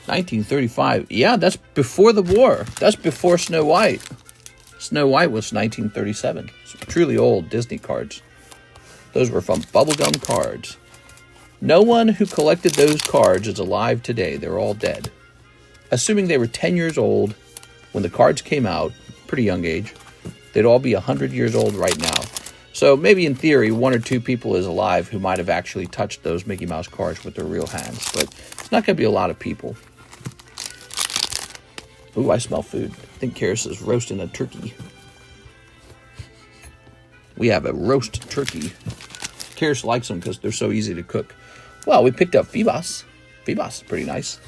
1935. Yeah, that's before the war. That's before Snow White. Snow White was 1937. Some truly old Disney cards. Those were from Bubblegum Cards. No one who collected those cards is alive today. They're all dead. Assuming they were 10 years old when the cards came out, pretty young age, they'd all be 100 years old right now. So maybe in theory, 1 or 2 people is alive who might have actually touched those Mickey Mouse cards with their real hands, but it's not going to be a lot of people. Ooh, I smell food. I think Karis is roasting a turkey. We have a roast turkey. Karis likes them because they're so easy to cook. Well, we picked up Phoebos. Phoebos is pretty nice.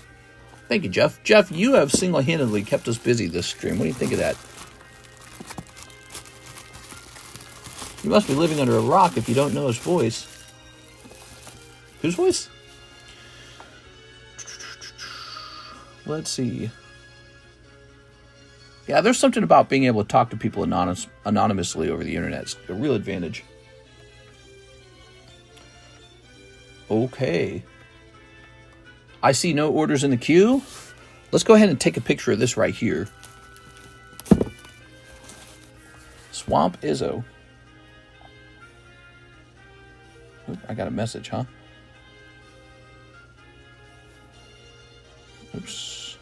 Thank you, Jeff. Jeff, you have single-handedly kept us busy this stream. What do you think of that? You must be living under a rock if you don't know his voice. Whose voice? Let's see. Yeah, there's something about being able to talk to people anonymously over the internet. It's a real advantage. Okay. I see no orders in the queue. Let's go ahead and take a picture of this right here. Swamp Izzo. Oop, I got a message, huh? Oops.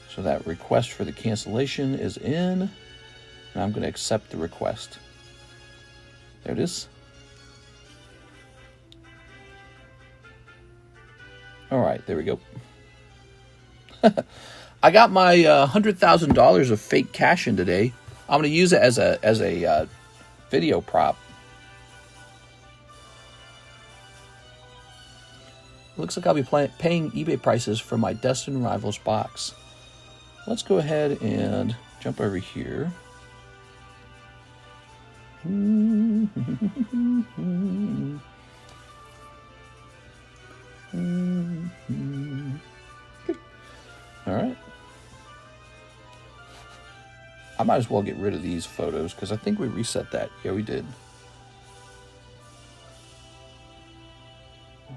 So that request for the cancellation is in. And I'm going to accept the request. There it is. All right, there we go. I got my $100,000 of fake cash in today. I'm going to use it as a video prop. Looks like I'll be paying eBay prices for my Destined Rivals box. Let's go ahead and jump over here. All right. I might as well get rid of these photos because I think we reset that. Yeah, we did.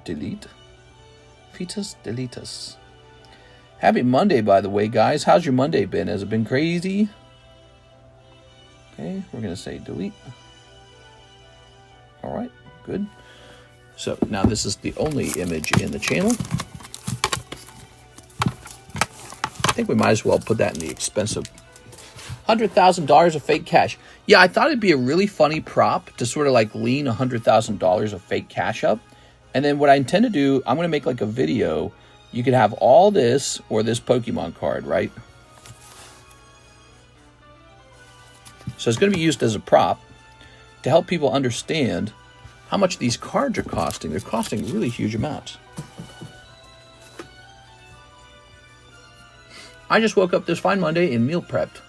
Delete. Fetus deletus. Happy Monday, by the way, guys. How's your Monday been? Has it been crazy? Okay, we're going to say delete. All right, good. So now this is the only image in the channel. I think we might as well put that in the expensive $100,000 of fake cash. Yeah, I thought it'd be a really funny prop to sort of like lean $100,000 of fake cash up. And then what I intend to do, I'm going to make like a video. You could have all this or this Pokemon card, right? So it's going to be used as a prop to help people understand how much these cards are costing. They're costing really huge amounts. I just woke up this fine Monday and meal prepped.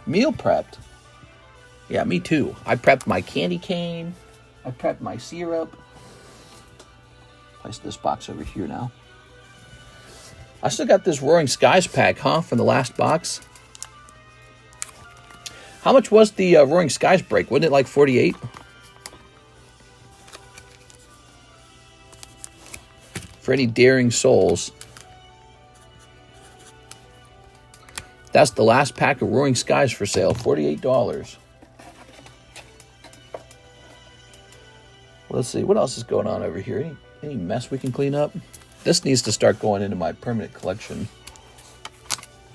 Meal prepped? Yeah, me too. I prepped my candy cane. I prepped my syrup. Place this box over here now. I still got this Roaring Skies pack, huh, from the last box. How much was the Roaring Skies break? Wasn't it like 48? For any daring souls. That's the last pack of Roaring Skies for sale, $48. Let's see, what else is going on over here? Any mess we can clean up? This needs to start going into my permanent collection.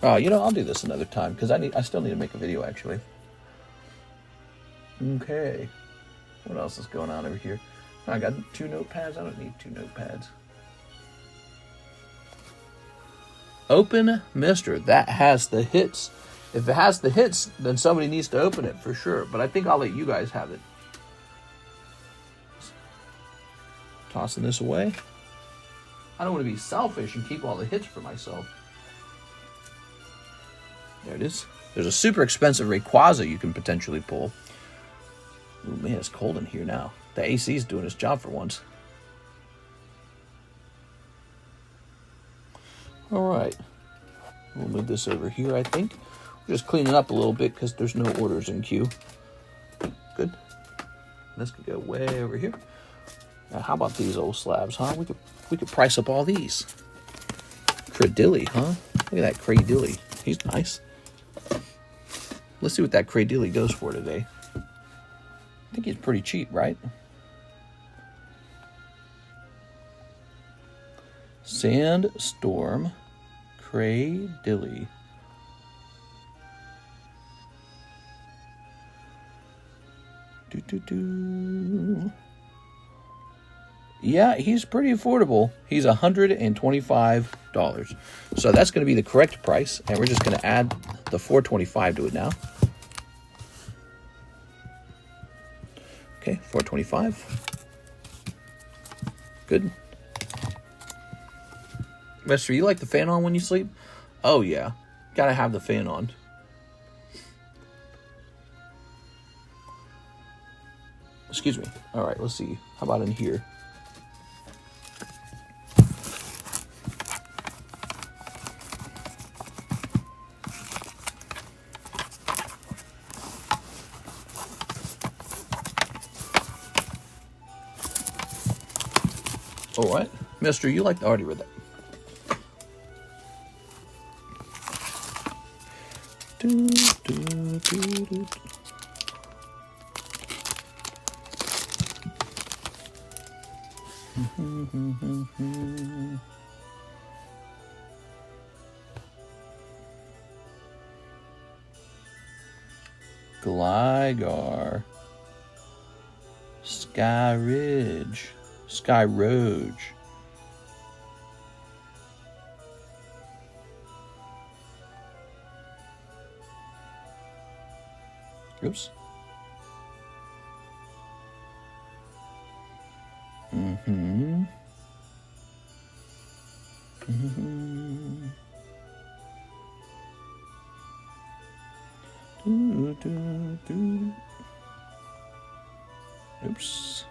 Oh, you know, I'll do this another time because I still need to make a video actually. Okay. What else is going on over here? I got 2 notepads. I don't need 2 notepads. Open Mister. That has the hits. If it has the hits, then somebody needs to open it for sure. But I think I'll let you guys have it. Tossing this away. I don't want to be selfish and keep all the hits for myself. There it is. There's a super expensive Rayquaza you can potentially pull. Ooh, man, it's cold in here now. The AC is doing its job for once. All right. We'll move this over here, I think. We'll just clean it up a little bit because there's no orders in queue. Good. This could go way over here. Now, how about these old slabs, huh? We could price up all these. Cradilly, huh? Look at that Cradilly. He's nice. Let's see what that Cradilly goes for today. I think he's pretty cheap, right? Sandstorm Cradilly. Yeah, he's pretty affordable. He's $125. So that's going to be the correct price, and we're just going to add the $425 to it now. Okay, $425. Good. Mister, you like the fan on when you sleep? Oh, yeah. Gotta have the fan on. Excuse me. All right, let's see. How about in here? All right. Mister, you like the... I already read that. Gligar, Sky Ridge, Sky Roge. Oops. Oops.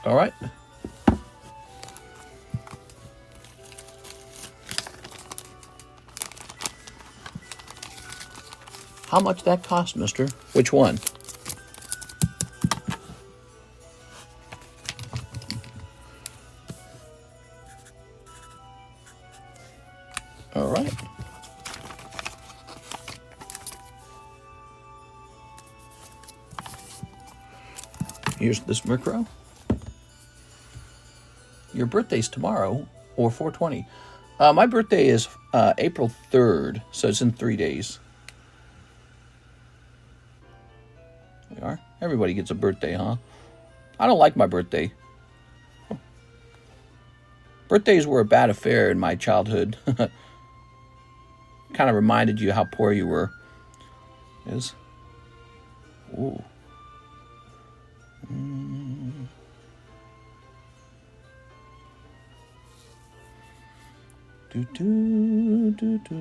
All right. How much that cost, mister? Which one? All right. Here's this micro. Your birthday's tomorrow, or 4/20. My birthday is April 3rd, so it's in 3 days. We are. Everybody gets a birthday, huh? I don't like my birthday. Birthdays were a bad affair in my childhood. Kind of reminded you how poor you were. Is. Ooh. Do, do, do, do.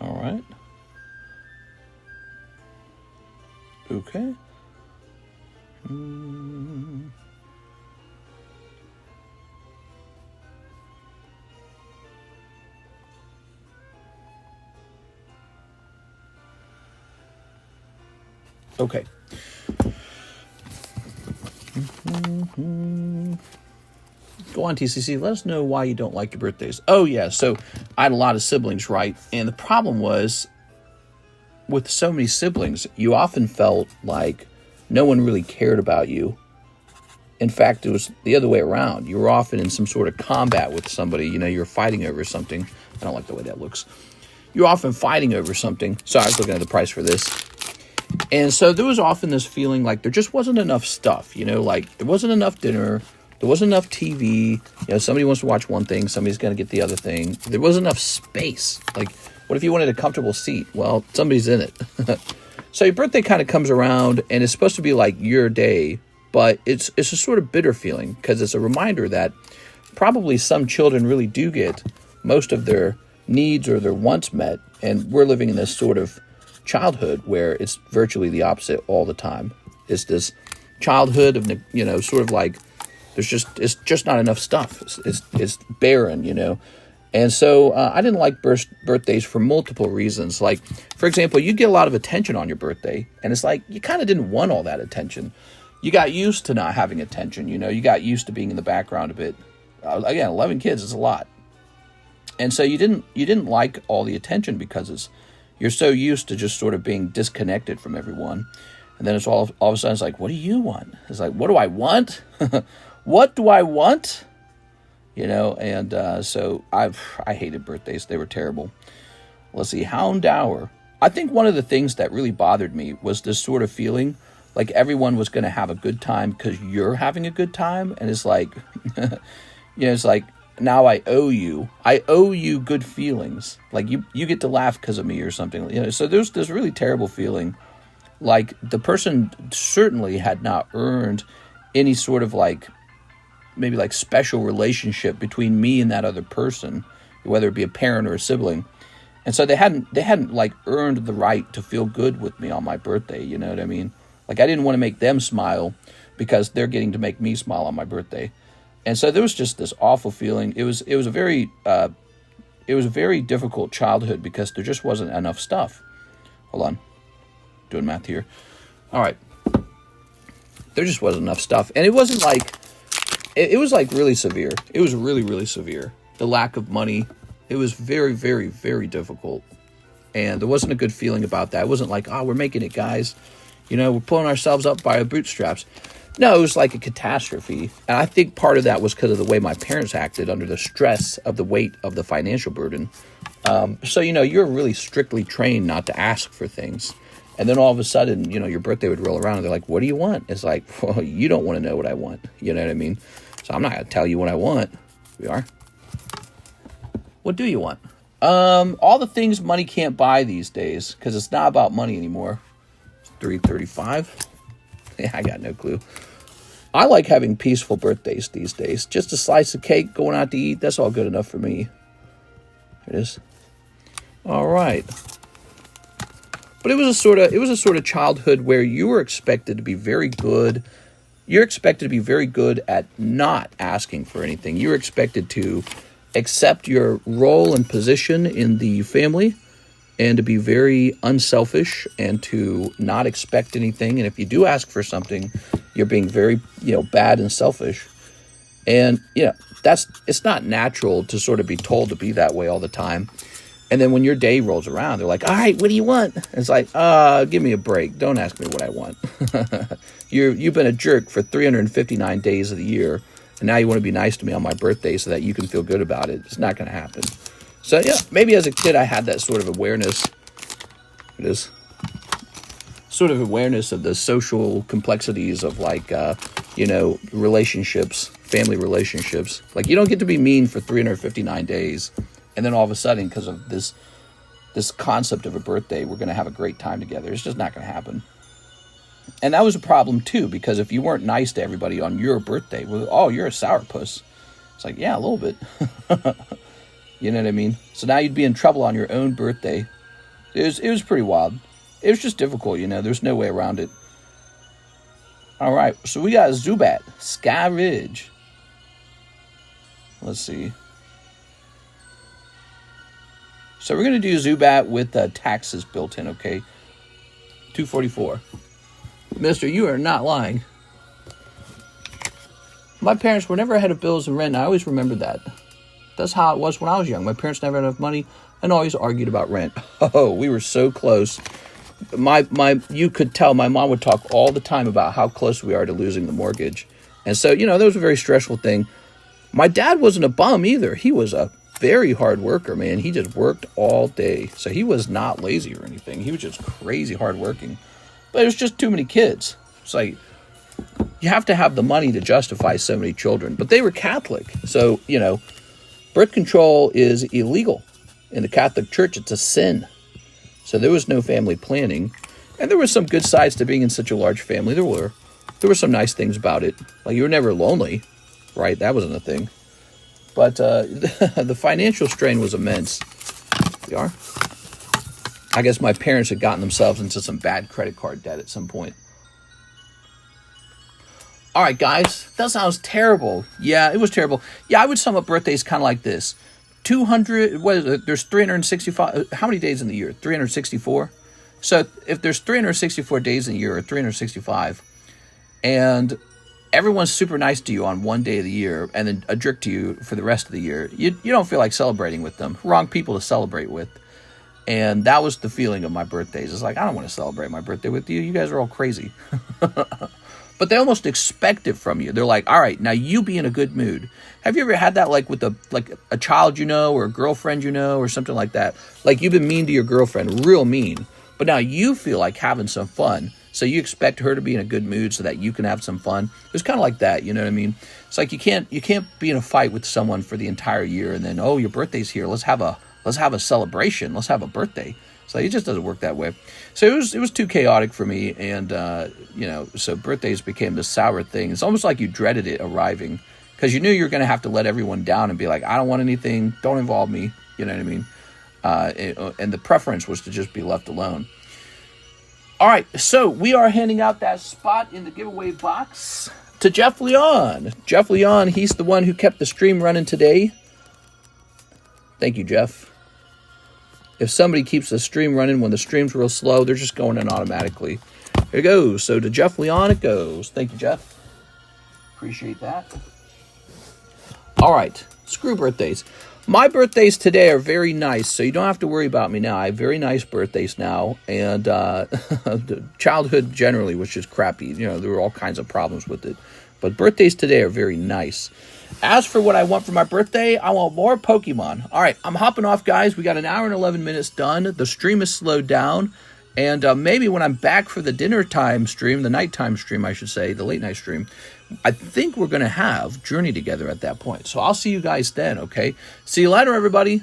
All right. Okay. Okay. Go on, TCC. Let us know why you don't like your birthdays. Oh, yeah. So I had a lot of siblings, right? And the problem was, with so many siblings, you often felt like no one really cared about you. In fact, it was the other way around. You were often in some sort of combat with somebody. You know, you were fighting over something. I don't like the way that looks. You're often fighting over something. So I was looking at the price for this. And so there was often this feeling like there just wasn't enough stuff, you know, like there wasn't enough dinner, there wasn't enough TV, you know, somebody wants to watch one thing, somebody's going to get the other thing. There wasn't enough space. Like, what if you wanted a comfortable seat? Well, somebody's in it. So your birthday kind of comes around and it's supposed to be like your day, but it's a sort of bitter feeling because it's a reminder that probably some children really do get most of their needs or their wants met, and we're living in this sort of childhood where it's virtually the opposite all the time. It's this childhood of, you know, sort of like it's just not enough stuff. It's barren, you know. And so I didn't like birthdays for multiple reasons. Like, for example, you get a lot of attention on your birthday, and it's like you kind of didn't want all that attention. You got used to not having attention, you know. You got used to being in the background a bit. Again, 11 kids is a lot. And so you didn't like all the attention because you're so used to just sort of being disconnected from everyone. And then it's all of a sudden, it's like, what do you want? It's like, what do I want? What do I want? You know, and so I hated birthdays. They were terrible. Let's see, Houndour. I think one of the things that really bothered me was this sort of feeling like everyone was going to have a good time because you're having a good time. And it's like, you know, it's like, now I owe you good feelings. Like you get to laugh because of me or something. You know, so there's this really terrible feeling like the person certainly had not earned any sort of like, maybe like special relationship between me and that other person, whether it be a parent or a sibling. And so they hadn't like earned the right to feel good with me on my birthday. You know what I mean? Like I didn't want to make them smile because they're getting to make me smile on my birthday. And so there was just this awful feeling. It was a very difficult childhood because there just wasn't enough stuff. Hold on, doing math here. All right, there just wasn't enough stuff, and it wasn't like it was like really severe. It was really, really severe. The lack of money. It was very, very, very difficult, and there wasn't a good feeling about that. It wasn't like, oh, we're making it, guys. You know, we're pulling ourselves up by our bootstraps. No, it was like a catastrophe. And I think part of that was because of the way my parents acted under the stress of the weight of the financial burden. So, you know, you're really strictly trained not to ask for things. And then all of a sudden, you know, your birthday would roll around and they're like, what do you want? It's like, well, you don't want to know what I want. You know what I mean? So I'm not going to tell you what I want. We are. What do you want? All the things money can't buy these days because it's not about money anymore. $3.35. Yeah, I got no clue. I like having peaceful birthdays these days. Just a slice of cake, going out to eat, that's all good enough for me. It is. All right. But it was a sort of childhood where you were expected to be very good. You're expected to be very good at not asking for anything. You were expected to accept your role and position in the family and to be very unselfish and to not expect anything. And if you do ask for something, you're being very, you know, bad and selfish. And, you know, it's not natural to sort of be told to be that way all the time. And then when your day rolls around, they're like, all right, what do you want? And it's like, give me a break. Don't ask me what I want. You've been a jerk for 359 days of the year. And now you want to be nice to me on my birthday so that you can feel good about it. It's not going to happen. So, yeah, maybe as a kid I had that sort of awareness. It is sort of awareness of the social complexities of, like, you know, relationships, family relationships. Like, you don't get to be mean for 359 days. And then all of a sudden, because of this concept of a birthday, we're going to have a great time together. It's just not going to happen. And that was a problem, too, because if you weren't nice to everybody on your birthday, well, oh, you're a sourpuss. It's like, yeah, a little bit. You know what I mean? So now you'd be in trouble on your own birthday. It was pretty wild. It was just difficult, you know. There's no way around it. All right, so we got Zubat, Sky Ridge. Let's see. So we're going to do Zubat with taxes built in, okay? $244. Mister, you are not lying. My parents were never ahead of bills and rent, and I always remember that. That's how it was when I was young. My parents never had enough money and always argued about rent. Oh, we were so close. You could tell my mom would talk all the time about how close we are to losing the mortgage. And so, you know, that was a very stressful thing. My dad wasn't a bum either. He was a very hard worker, man. He just worked all day. So he was not lazy or anything. He was just crazy hard working. But it was just too many kids. It's like, you have to have the money to justify so many children. But they were Catholic. So, you know, birth control is illegal. In the Catholic Church, it's a sin. So there was no family planning. And there were some good sides to being in such a large family. There were some nice things about it. Like, you were never lonely, right? That wasn't a thing. But the financial strain was immense. We are. I guess my parents had gotten themselves into some bad credit card debt at some point. All right, guys, that sounds terrible. Yeah, it was terrible. Yeah, I would sum up birthdays kind of like this. 200, what is it? There's 365, how many days in the year? 364? So if there's 364 days in a year, or 365, and everyone's super nice to you on one day of the year, and then a jerk to you for the rest of the year, you don't feel like celebrating with them. Wrong people to celebrate with. And that was the feeling of my birthdays. It's like, I don't want to celebrate my birthday with you. You guys are all crazy. But they almost expect it from you. They're like, all right, now you be in a good mood. Have you ever had that like with a child you know, or a girlfriend you know, or something like that? Like you've been mean to your girlfriend, real mean. But now you feel like having some fun. So you expect her to be in a good mood so that you can have some fun. It's kind of like that, you know what I mean? It's like you can't be in a fight with someone for the entire year and then, oh, your birthday's here. Let's have a celebration. Let's have a birthday. So it just doesn't work that way. So it was too chaotic for me, and so birthdays became this sour thing. It's almost like you dreaded it arriving because you knew you were going to have to let everyone down and be like, I don't want anything. Don't involve me. You know what I mean? And the preference was to just be left alone. All right, so we are handing out that spot in the giveaway box to Jeff Leon. Jeff Leon, he's the one who kept the stream running today. Thank you, Jeff. If somebody keeps the stream running when the stream's real slow, they're just going in automatically. Here it goes. So to Jeff Leon it goes. Thank you, Jeff. Appreciate that. All right. Screw birthdays. My birthdays today are very nice, so you don't have to worry about me now. I have very nice birthdays now. And childhood generally was just crappy. You know, there were all kinds of problems with it. But birthdays today are very nice. As for what I want for my birthday, I want more Pokemon. All right, I'm hopping off, guys. We got an hour and 11 minutes done. The stream is slowed down. And maybe when I'm back for the dinner time stream, the nighttime stream, I should say, the late night stream, I think we're going to have Journey together at that point. So I'll see you guys then, okay? See you later, everybody.